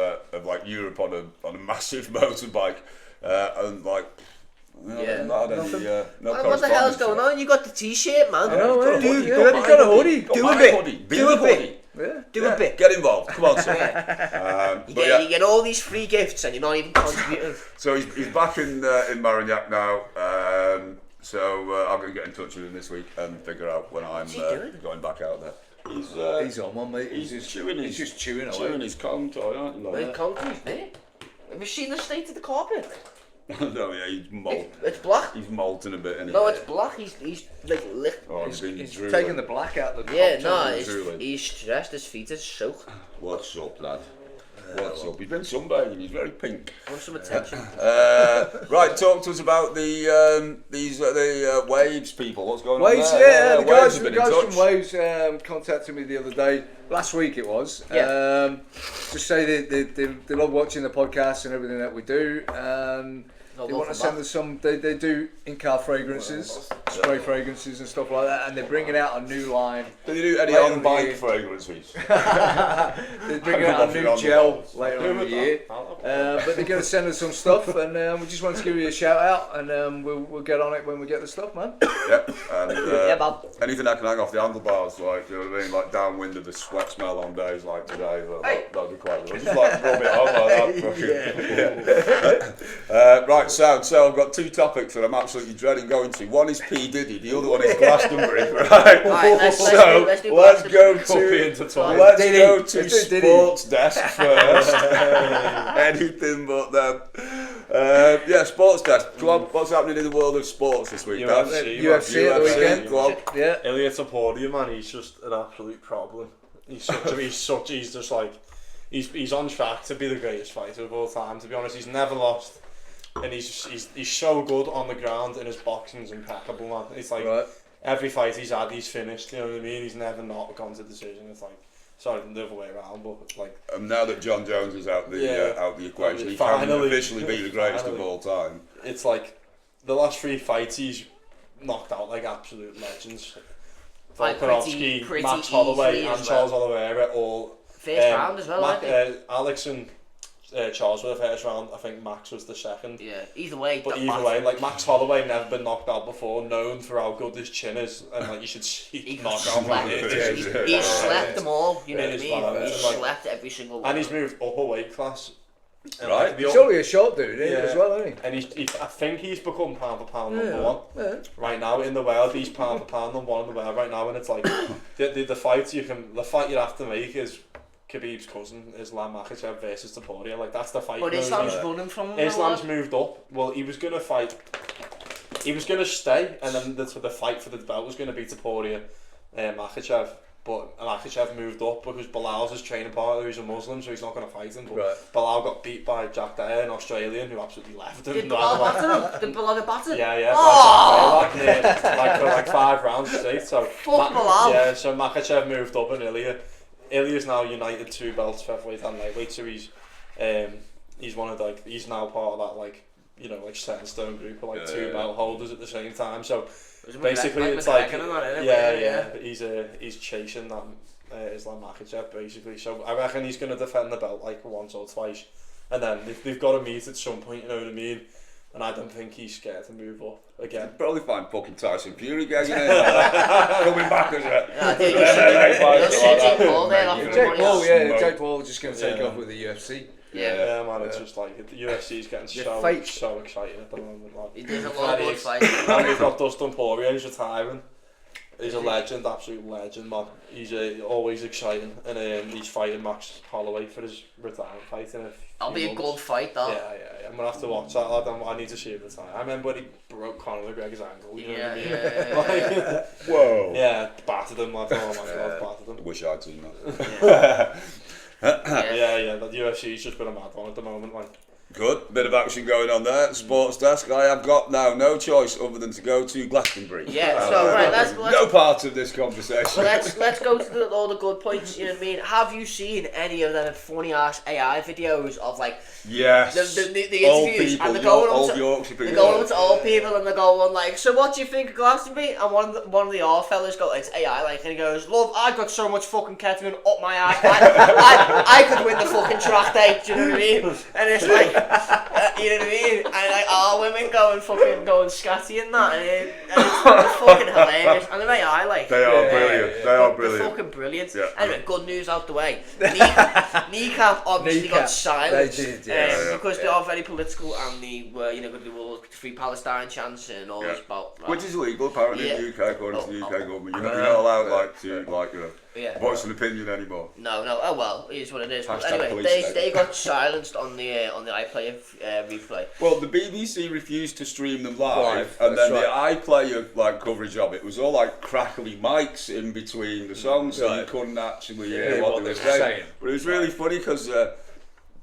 like Europe on a massive motorbike, and like. Yeah. Not had any, no What the hell's going on? You got the t-shirt, man. I know, Got a eh? hoodie, You got got a my hoodie. got Do my a bit. hoodie. Be Do the a bit. hoodie. Yeah. Do a bit. Get involved. Come on, son. You get all these free gifts and you're not even contributing. So he's back in Marignac now. So I'm going to get in touch with him this week and figure out when I'm he doing? going back out there. He's on one, mate. He's chewing He's just chewing away. chewing his cotton toy, aren't you? The Like concrete's there. Have you seen the state of the carpet? no, yeah, he's It's black. He's molten a bit. Anyway. No, it's black. He's like licked. Oh, he's been He's drooling. taking the black out of the Yeah, top no, drooling. he's stressed. His feet are soaked. What's up, lad? What's up? He's been sunbathing. He's very pink. Want some attention? Right, talk to us about the Waves people. What's going Waves, on there? yeah, the Waves guys, have the been in guys touch. from Waves contacted me the other day. Last week it was. Yeah. Just say they love watching the podcast and everything that we do. They want to send us some. They do in-car fragrances, spray fragrances and stuff like that, and they're bringing out a new line. Do you do any later in the on-bike year. fragrances? They're bringing out a new gel later on in the year. But they're going to send us some stuff, and we just wanted to give you a shout out, and we'll get on it when we get the stuff, man. Yep. And Yeah, man. anything that can hang off the handlebars, like, you know what I mean, like downwind of the sweat smell on days like today, that'd be quite good. Just like rub it on like that. Right, so I've got two topics that I'm absolutely dreading going to. One is P Diddy, the other one is Glastonbury. Right. Let's do Let's go Copy to into Tom. let's Diddy. go to Let's do Diddy. sports desk first. Anything but them. Yeah, sports desk. Come on, what's happening in the world of sports this week, Dan? UFC at the weekend. Go on. Yeah. Ilya Topuria, man, he's just an absolute problem. He's just like, he's on track to be the greatest fighter of all time. To be honest, he's never lost, and he's so good on the ground, and his boxing's impeccable, man. It's like every fight he's had, he's finished. You know what I mean? He's never not gone to decision. It's like, sorry, the other way around, but like. Now that John Jones is out the equation, he can officially be the greatest of all time. It's like the last 3 fights he's knocked out like absolute legends. Like Volkanovski, pretty Max Holloway, easily and as Charles Oliveira all. First round as well, I think. Alex and Charles were the first round. I think Max was the second. Yeah, either way. But either way, like Max Holloway never been knocked out before, known for how good his chin is, and like you should see knockout man. He's slept them all, you know what I It is mean? bad, He's it's like- slept every single one. And he's moved up a weight class. And Right. like, He's only a short dude as well, isn't he? And I think he's become pound for pound number one. Yeah. Right now in the world, he's pound for pound number one in the world right now, and it's like the fight you have to make is Khabib's cousin, Islam Makhachev versus Topuria. Like that's the fight. But Islam's running from him. Islam's moved up. Well, he was gonna fight. He was gonna stay, and then the fight for the belt was gonna be Topuria, Makhachev. But Makhachev moved up because Bilal's his training partner, who's a Muslim, so he's not going to fight him. But Bilal got beat by Jack Dyer, an Australian, who absolutely left him. Did Bilal batter him? Did Bilal get battered? Yeah. Oh! Like for like 5 rounds straight. So Fuck Bilal. Yeah, so Makhachev moved up, and Ilya's now united 2 belts, featherweight and lightweight. So he's one of he's now part of that like set in stone group of 2 belt holders at the same time. So. Basically, it's like he's chasing that Islam Makhachev basically. So I reckon he's going to defend the belt like once or twice, and then they've got to meet at some point. You know what I mean? And I don't think he's scared to move up again. Probably find fucking Tyson Fury gagging it. Coming back as a. Yeah, dude, you'll see Jake Paul there after Jake Paul, money. Jake Paul just going to take off with the UFC. Yeah, man, it's just like the UFC is getting so exciting at the moment. Like, There's a lot of good fights. And we've got Dustin Poirier, who's retiring. He's a legend, absolute legend, man. He's always exciting, and he's fighting Max Holloway for his retirement fight in a few That'll be a months. good fight, though. Yeah. I'm gonna have to watch that. I need to see him retire. I remember when he broke Conor McGregor's ankle. You know what I mean? Yeah. Whoa. Yeah, battered him. Like, oh my god, battered him. Wish I'd seen that. Yeah. The UFC's just been a mad one at the moment, like. Good, bit of action going on there. Sports desk. I have got now no choice other than to go to Glastonbury. Yeah, so right, let's no part of this conversation. let's go to all the good points. You know what I mean? Have you seen any of them funny ass AI videos of like yes, the old interviews people, and they're going old up to Yorkshire people. they're going up to old people and they're going like, so what do you think of Glastonbury? And one of the old fellas goes, it's AI, like, and he goes, love, I got so much fucking ketamine up my ass, I could win the fucking track day. Do you know what I mean? And it's like. You know what I mean? And like all women going scatty and that, and it's fucking hilarious. And they're AI, like They are brilliant. They are they're brilliant. fucking brilliant. Yeah. Anyway, good news out the way. Kneecap obviously got silenced. They did, because they are very political and they were, going to do all the Free Palestine chants and all this about. Which is illegal apparently in the UK, according to the UK government. You're not allowed to voice an opinion anymore. No. Oh well, it is what it is. But Hashtag anyway, they got silenced on the iPlayer replay. Well, the BBC refused to stream them live, and then the iPlayer coverage of it was all crackly mics in between the songs, so you couldn't actually hear what they were saying. But it was really funny because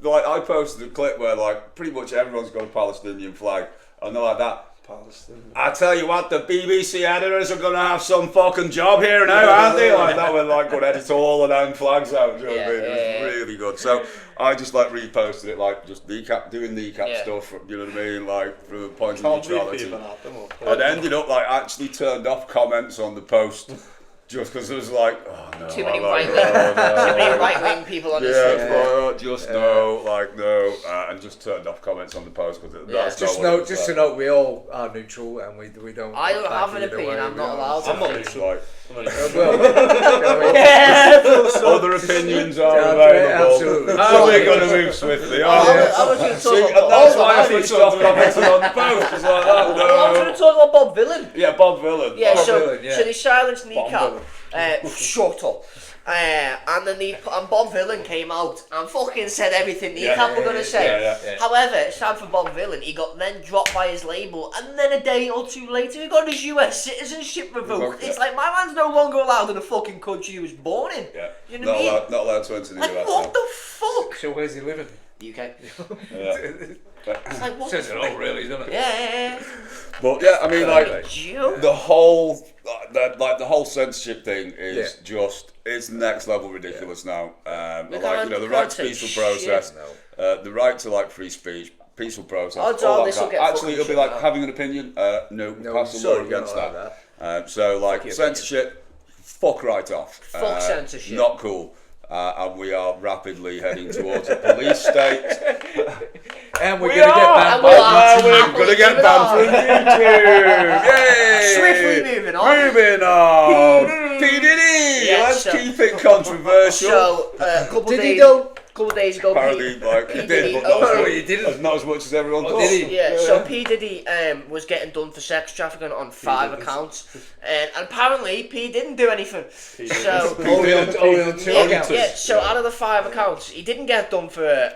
like I posted a clip where like pretty much everyone's got a Palestinian flag, and they're like that. Palestine. I tell you what, the BBC editors are gonna have some fucking job here now, aren't they? Like that when like would edit all of them flags out. Do you know what I mean? It was really good. So I just like reposted it, like just doing kneecap stuff. You know what I mean? Like from the point of neutrality. And ended up like actually turned off comments on the post. Just because it was like, oh no, too many right wing people on the just no, and just turned off comments on the post because that's just to note, we all are neutral and we don't. I don't have an opinion. I'm not allowed to. I'm not neutral. Other opinions are available. Absolutely. So we're going to move swiftly. I was going to talk about that's why I switched off commenting on the post. It's like, I was going to talk about Bob Villan. Yeah, Bob Villan. Yeah, Bob so Villan, they silenced Kneecap. Shut up. And then Bob Villan came out and fucking said everything Kneecap were going to say. However, it's sad for Bob Villan. He got then dropped by his label, and then a day or two later, he got his US citizenship revoked. It's like, my man's no longer allowed in the fucking country he was born in. Yeah. You know what I mean? Not allowed to enter the US. What the fuck? So where's he living? UK. It's like, what says it all, really, doesn't it? Yeah. But yeah, I mean, like the whole censorship thing is just it's next level ridiculous now. Like the right to peaceful process, the right to like free speech, peaceful process. All that actually, it'll be like having an opinion. No, pass a law against that. So like censorship, fuck right off. Fuck censorship. Not cool. And we are rapidly heading towards a police state. And we're going to get banned. We're going to get banned from YouTube. Yay! Swiftly moving on. Moving on. P. Diddy. Let's keep it controversial. So, a couple days ago, apparently, like he did, but not as much as everyone thought. Yeah. So P. Diddy was getting done for sex trafficking on 5 accounts, and apparently P didn't do anything. So only on 2 accounts. Yeah. So out of the 5 accounts, he didn't get done for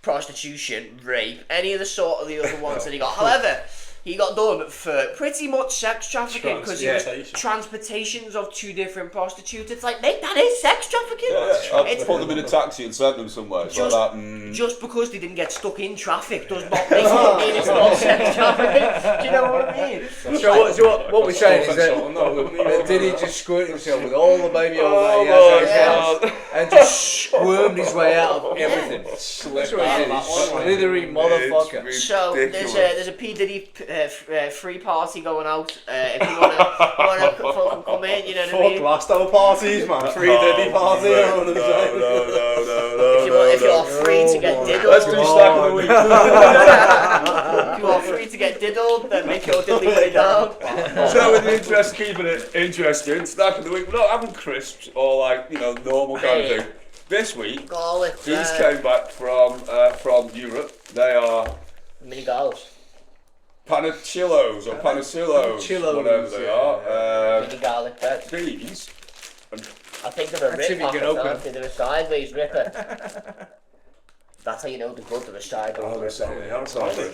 prostitution, rape, any of the sort of the other ones that he got. However, he got done for pretty much sex trafficking because he was transportations of 2 different prostitutes. It's like, mate, that is sex trafficking. I'd put them in a taxi and sent them somewhere. Just because they didn't get stuck in traffic does not make it mean it's not sex trafficking. Do you know what I mean? So what we're saying is that did he just squirt himself with all the baby oil that he has and just squirmed his way out of everything? That's what he did. Slithery motherfucker. So there's a P. Diddy free party going out. If you wanna fucking come in, you know what I mean? Fuck Glastonbury parties, man. Free Diddy party. If you're free to get diddled, let's do stack of the week. If you are free to get diddled, then make your diddly way down. So in the interest, keeping it interesting, stack of the week. We're not having crisps or like normal kind of thing. This week, these came back from Europe. They are mini garlics. Panachillos or Panacillos, whatever they are. Mini garlic bread. These. I think they're a rip packet, they're a sideways ripper. That's how you know they're good, they're a sideways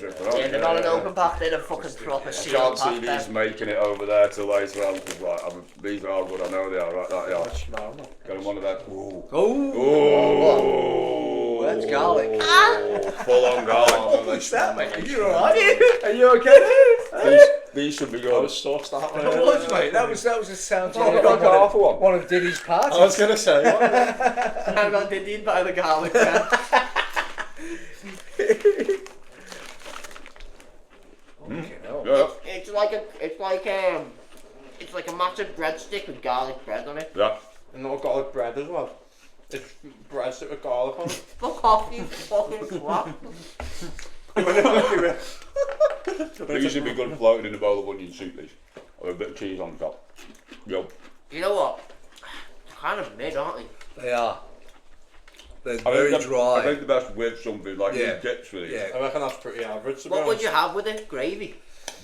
ripper. Yeah, they're not an open pack, they're a fucking proper sealed pack. I can't see these making it over there till later on because these are good, I know they are, right? That they are. Got them one of them. That's garlic. Full on garlic. What's that, mate? Are you alright? Are you okay? These should be good. I was sauced that way. It was, mate. That was a sound. One of Diddy's parties. I was going to say. I got Diddy by the garlic. It's like a massive breadstick with garlic bread on it. Yeah. And not garlic bread as well. It's breadstick with garlic on it. Fuck off, you fucking twat. These should be good floating in a bowl of onion soup, these. Or a bit of cheese on top. Yo. You know what? They're kind of mid, aren't they? They are. They're very dry. I think the best with something like dips with it. I reckon that's pretty average. What would you have with it? Gravy?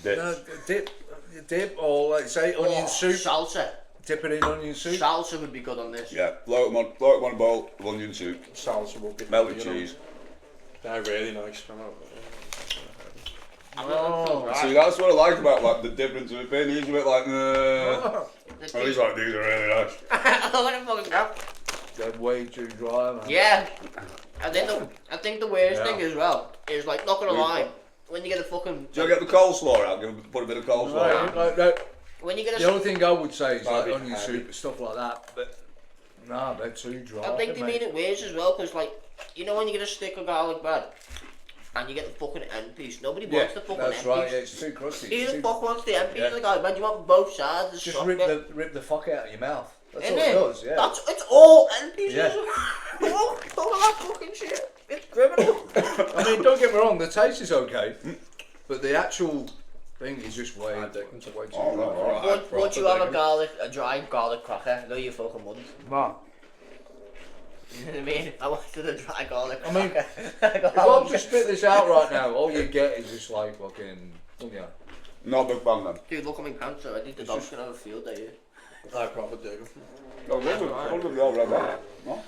Dip or like say onion soup. Salsa. Dip it in onion soup. Salsa would be good on this. Yeah, float them on a bowl of onion soup. Salsa would be melted cheese. They're really nice. See, that's what I like about like the difference of it being. He's a bit like, he's like, these are really nice. I want to fucking grab. They're way too dry, man. Yeah. I think the worst thing as well is like not gonna lie, when you get a fucking. Do you get the coleslaw out? Put a bit of coleslaw out. When you get The only thing I would say is like That'd be onion heavy. soup and stuff like that, but nah, they're too dry. I think they mate. mean it worse as well, because like, you know when you get a stick of garlic bread and you get the fucking end piece, nobody Yeah, wants the fucking that's end right. piece. Yeah, it's too crusty. Who It's the too- fuck wants the end piece Yeah. of the garlic bread? You want both sides. Just soft rip bit. the fuck out of your mouth. That's Isn't all it it? does. Yeah. It's all end pieces. Yeah. Oh, all of that fucking shit. It's criminal. I mean, don't get me wrong. The taste is okay, but the actual thing is just way too All right, all right. Would you have a dry garlic cracker? No, you fucking wouldn't. Nah. You know what I mean? I wanted a dry garlic I mean, cracker. if I was to spit this out right now, all you get is just like fucking. Yeah. Not a big fan then. Dude, look at my pants. I think the dog's gonna have a field day here. I probably do. Oh, look at that. No?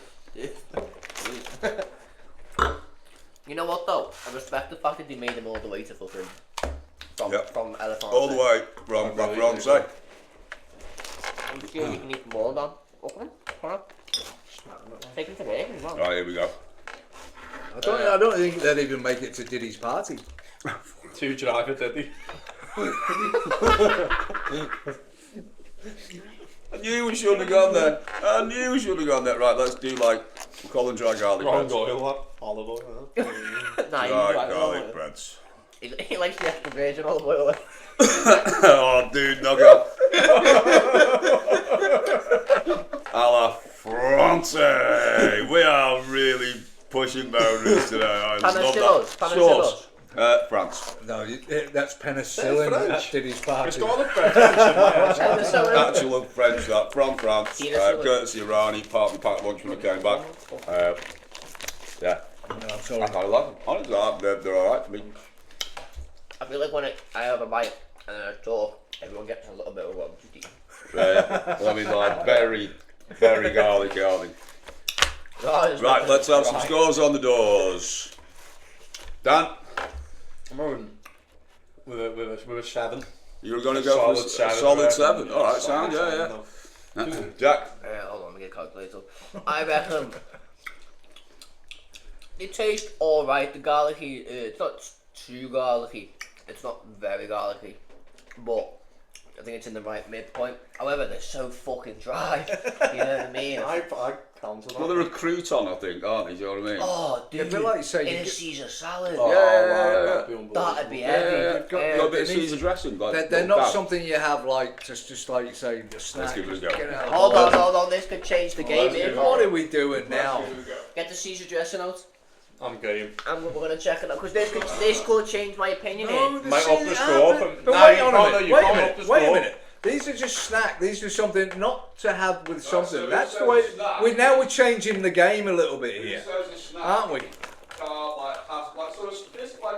You know what though? I respect the fact that they made them all the way to fucking from elephant. All the way from Bronze. I'm sure you can eat more than. Okay. Come on. Take them to bacon as well. Right, here we go. I don't think they'd even make it to Diddy's party. Too dry for Diddy. I knew we shouldn't have gone there. I knew we shouldn't have gone there. Right, let's do like Colin dry garlic Wrong breads. oil, that. Olive oil. Nah, Dry you garlic breads. He likes the extra virgin olive oil. Oh, dude, knock out. A la Fronte. We are really pushing boundaries today. I love Panicillos, that. panicillos. Sauce. France. No, that's penicillin French. at Diddy's party. It's got the French in there. Actual French that from France. Penicillin. Courtesy of Rani, part of the packed lunch when I came back. Yeah. No, sorry. I kind of like them. Honestly, they're alright for me. I feel like when I have a bite and then I talk, everyone gets a little bit of what I'm just eating. Well, I mean, like, very, very garlicky, aren't they? Right, let's have some scores on the doors. Dan, I'm going with a 7. you're going to go for a solid 7. Alright, sound, yeah. Jack, Hold on, let me get a calculator. I reckon it tastes alright. The garlicky, it's not too garlicky. It's not very garlicky, but I think it's in the right midpoint. However, they're so fucking dry. You know what I mean? I counted that. well, they're a crouton, I think, aren't they? Do you know what I mean? Oh, dude, but like you say, in you a get- Caesar salad. Oh, Yeah. That'd be Yeah, heavy. got a bit of they need- Caesar dressing. Like, They're not bad. something you have like just like you say a snack. Let's give it a Just go. get it out of the Hold bowl. on. This could change the game here. What are we doing now? Get the Caesar dressing out, I'm game. and we're gonna check it out because this could change my opinion here. Might up the score. But No, wait you on can't, a no, minute. you Wait a can't minute. up the Wait a score. minute. These are just snack. These are something not to have with something. so That's it the way. says snack. We're changing the game a little bit here, aren't we? Like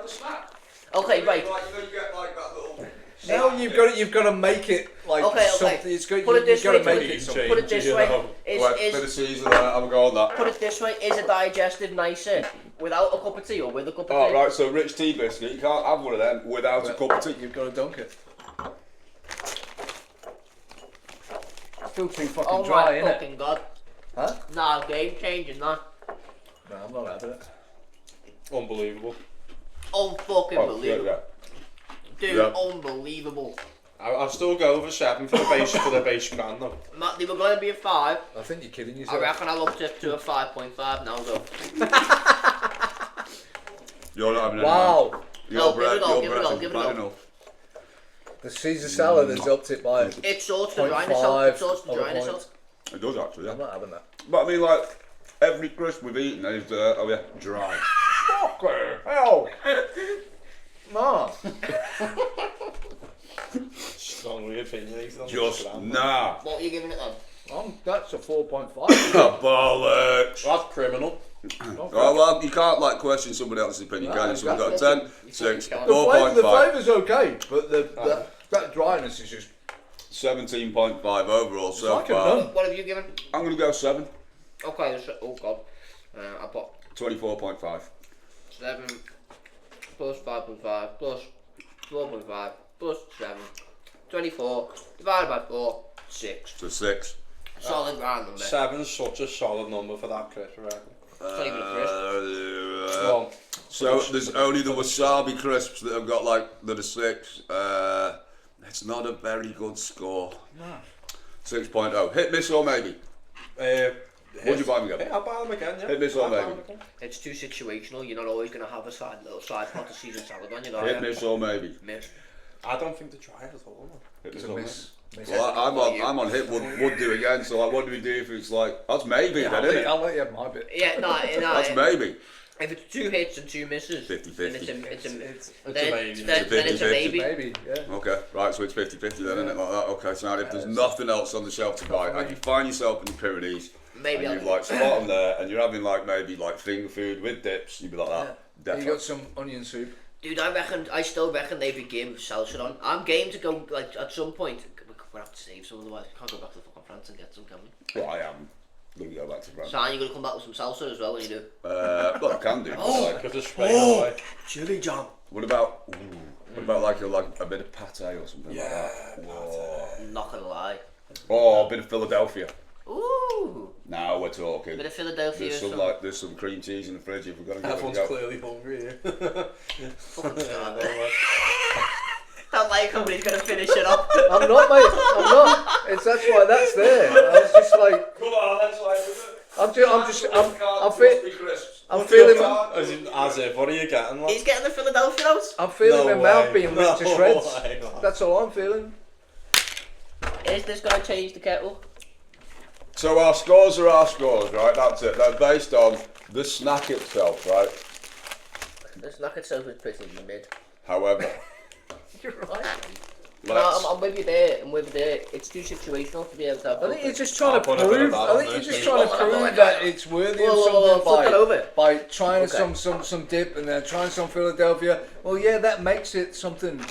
a snack. Okay, right. Like, you get like that little. Now you've got to make it like Okay. something. It's got, Put it this you've got to way, make it something. Put it this You way. know. Right, bit of Is Caesar there, have a go on that. put it this way. Is a digestive nicer without a cup of tea or with a cup of Oh, tea? right, so rich tea biscuit, you can't have one of them without a cup of tea. You've got to dunk it. Still too fucking Oh dry, my innit? fucking god. Huh? Nah, game changing that. No, I'm not having it. Unbelievable. Unfucking Oh, believable. yeah. Dude, Yeah. unbelievable. I'll still go over 7 for the base grand though. Matt, they were going to be a 5. I think you're kidding I yourself. reckon I'll up to a 5.5 now though. You're not having any. Wow. No, give it a go. The Caesar salad has upped it by. It sorts the dryness out. It sorts the of a dryness point. out. It does actually, I'm yeah. not having that. But I mean, like, every crisp we've eaten is, dry. Hell. Mom. Strongly opinionated on Just this grand. nah. What are you giving it then? That's a 4.5. Bollocks. That's criminal. Oh, well, you can't, like, question somebody else's opinion, can you? So we've got a 10, 6, The The 4.5, flavour's okay, but that dryness is just 17.5 overall so like a far. nun. What have you given? I'm going to go 7, Okay, oh god. I put 24.5. 7 plus 5.5 plus 4.5 plus 7. 24 divided by 4, 6. So 6. Solid round number. 7's such a solid number for that Chris, I reckon. not even a crisp. Well, So there's only the wasabi crisps that have got like that are 6. It's not a very good score. No. 6.0. Hit, miss, or maybe. Would you buy them again? I'll buy them again, yeah. Hit, miss, or I'll buy maybe. them again. It's too situational. You're not always going to have a little side pot of Caesar salad on, you know. Hit, miss, or maybe. Miss. I don't think they try it at all, man. Hit, miss, It's a or miss. maybe. Well, I'm on hit. Would do again. So like, what do we do if it's like that's maybe Yeah, then, isn't it? I'll let you have my bit. Yeah, no. That's maybe. If it's 2 hits and 2 misses, 50-50. then It's a maybe. then it's a 50-50. maybe. Maybe, yeah. Okay, right. So it's 50-50 then, isn't it? Like that. Okay. So now if there's nothing else on the shelf to buy, and you find yourself in the Pyrenees, Maybe and I'll you've like spot them there, and you're having like maybe like finger food with dips, you'd be like that. You Definitely. got some onion soup. Dude, I still reckon they'd be game with salsa on. I'm game to go, like, at some point. We'll have to save some, otherwise we can't go back to fucking France and get some, can we? Well, I am going to go back to France. Sam, you're going to come back with some salsa as well when you do. Well, I can do. but, Oh. like, Give us Spain away. Chili jam. what about like a bit of pate or something like that? Whoa. I'm not going to lie. Oh, a bit of Philadelphia. Ooh. Now we're talking. Bit of Philadelphia. There's some cream cheese in the fridge if we're going to Everyone's go. clearly hungry here. Fucking start. Don't like how he's going to finish it off. I'm not, mate. I'm not. That's why that's there. I was just like, Come on, that's like. I'm feeling, As if, what are you getting, lad? He's getting the Philadelphia out. I'm feeling No my mouth way. being ripped to No shreds. way, lad. That's all I'm feeling. Is this going to change the kettle? So our scores are our scores, right? That's it. They're based on the snack itself, right? The snack itself is pretty mid. However, You're right. let's- I'm with you there. I'm with you there. It's too situational to be able to have. I think you're just trying to I'll put a bit of prove. that I on think there. you're just trying to Whoa, whoa, whoa, prove that it's worthy of Whoa, flip it over. something by trying Okay. some dip and then trying some Philadelphia. Well, yeah, that makes it something.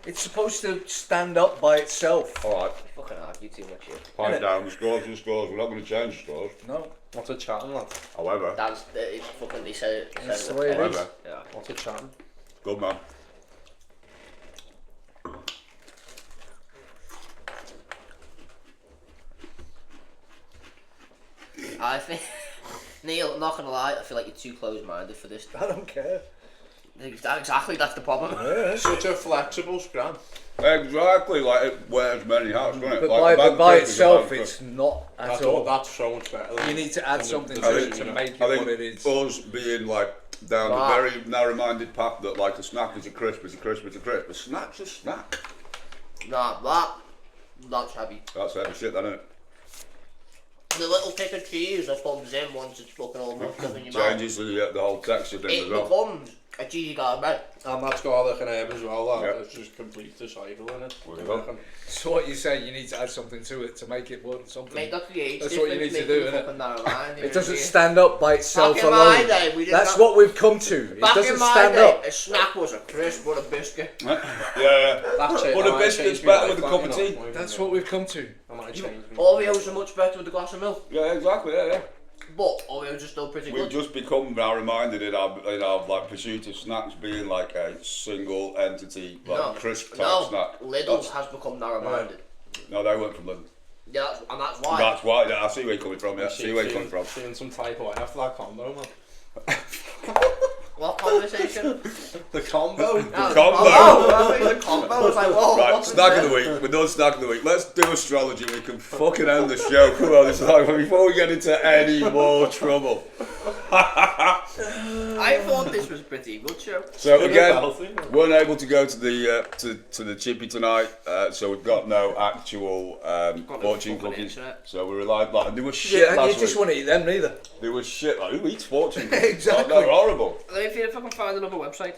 It's supposed to stand up by itself. all right. Fucking argue too much here. Pipe down. The scores are the scores. We're not going to change the scores. No, What's a chatting, lad? However, That's it's fucking. They said it. That's said the way it is. however, Yeah. What's a chatting? good man. I think Neil, I'm not gonna lie. I feel like you're too close-minded for this. I don't care. Exactly, that's the problem. Such a flexible scram. Exactly, like it wears many hats, doesn't it? But Like a bag by of crisps is a itself, bag of it's not at That's all. That's so much better. You need to add something I to it think- to make it I what it think is. us being like down Wow. the very narrow-minded path that like a snack is a crisp, is a crisp, is a crisp. A snack's a snack. Nah, that's heavy. That's heavy shit, then, isn't it? The little pick of cheese that comes in once it's fucking all mucked up in your mouth. Changes the whole texture thing It as well. becomes a cheesy garlic. And that's garlic and herb as well, lad. Yeah. It's just complete the cycle in it. There you go. So what you say, you need to add something to it to make it worth something. Mate, that's the age That's what you difference need to making do, the innit? fucking narrow line, you It know doesn't what I mean? stand up by itself Back in my alone. day, we did That's not- what we've come to. It Back doesn't in my stand day, up. a snack was a crisp or a biscuit. Yeah. That's it. But a biscuit's better with a cup of tea. That's what we've come to. I might change me. Oreos are much better with a glass of milk, Yeah, exactly. Yeah. but Oreos are still pretty We've good. just become narrow-minded in our like pursuit of snacks being like a single entity, like crisp type snack. Lidl's has become narrow-minded. No, they weren't from London. Yeah, that's why. That's why. Yeah, I see where you're coming from. Yeah, I see where you're coming from. Seeing some type of way after that combo, man. What conversation? The combo. Combo. Oh, I think the combo. I was like, whoa, Right, what's snack this? of the week. We're done snack of the week. Let's do astrology. We can fucking end the show. Come on, this is like before we get into any more trouble. I thought this was a pretty good show. So again, Healthy. weren't able to go to the to the chippy tonight, so we've got no actual no fortune fucking cookies. internet. So we relied like there was shit Yeah, and you last just week. want to eat them neither. There was shit like who eats fortune cookies? Exactly. They're horrible. Let me see if I can find another website.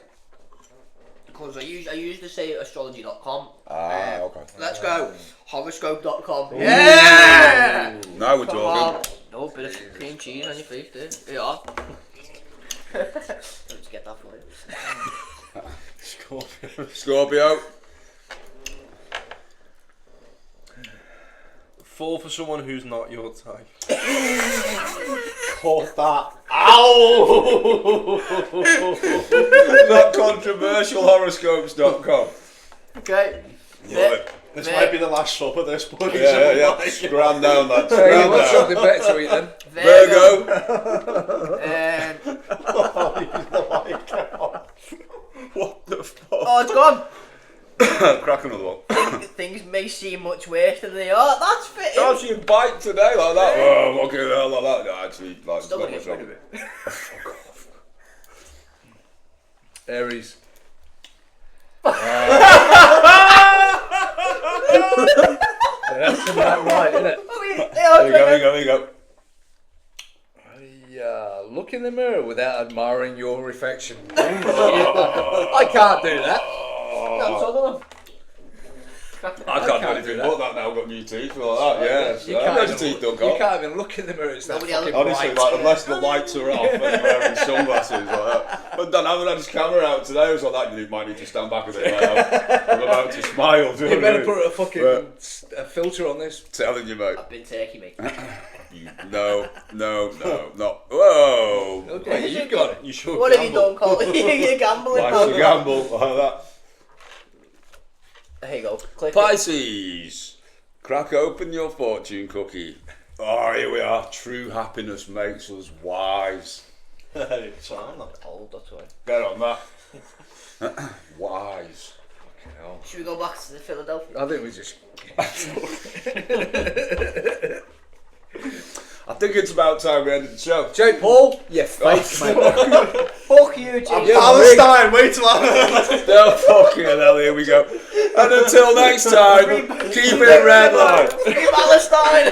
Because I used to say astrology.com. Okay. Let's go. Horoscope.com. Yeah! Now we're Come talking. on. No, bit of cream cheese on your face, dude. There you are. Let's get that for you. Scorpio. Fall for someone who's not your type. Caught that. Ow! Not controversial horoscopes.com. Okay. Love it. This might be the last sup of this, but Yeah. Scram down, lads. Hey, Scram what's down. something better to eat then? Virgo. What the fuck? Oh, it's gone. Crack another one. Things may seem much worse than they are. That's fitting. How do you bite today like that? Oh, fucking hell, like that. No, actually, like, Still not gonna much get wrong rid with it. Fuck off. Aries. That's about right, isn't it? There you go. Look in the mirror without admiring your reflection. I can't do that. I can't do anything but that now. I've got new teeth like that. Yeah, You can't, teeth even, done, you Carl. can't even look in the mirror. It's that Nobody else- fucking Honestly, bright. like, unless the lights are off and you're wearing sunglasses like that. But Dan, I haven't had his camera out today. I was like, that you might need to stand back a bit. Like, I'm about to smile. Do You know better what I mean? put a fucking a filter on this. Telling you, mate. I've been turkey, mate. No. Whoa. Okay, you got it. You should What have you done, Colin? You're gambling. Life's a gamble like that. There you go. Click it. Pisces, crack open your fortune cookie. Oh, here we are. True happiness makes us wise. Hey, so I'm not. Old, that's why. Get on that. Wise. Should we go back to the Philadelphia? I think we just. I think it's about time we ended the show. Jay Paul, you fake man. Fuck you, Jim. Palestine, wait till I. No fucking hell, here we go. And until next time, keep it Redline. Free Palestine!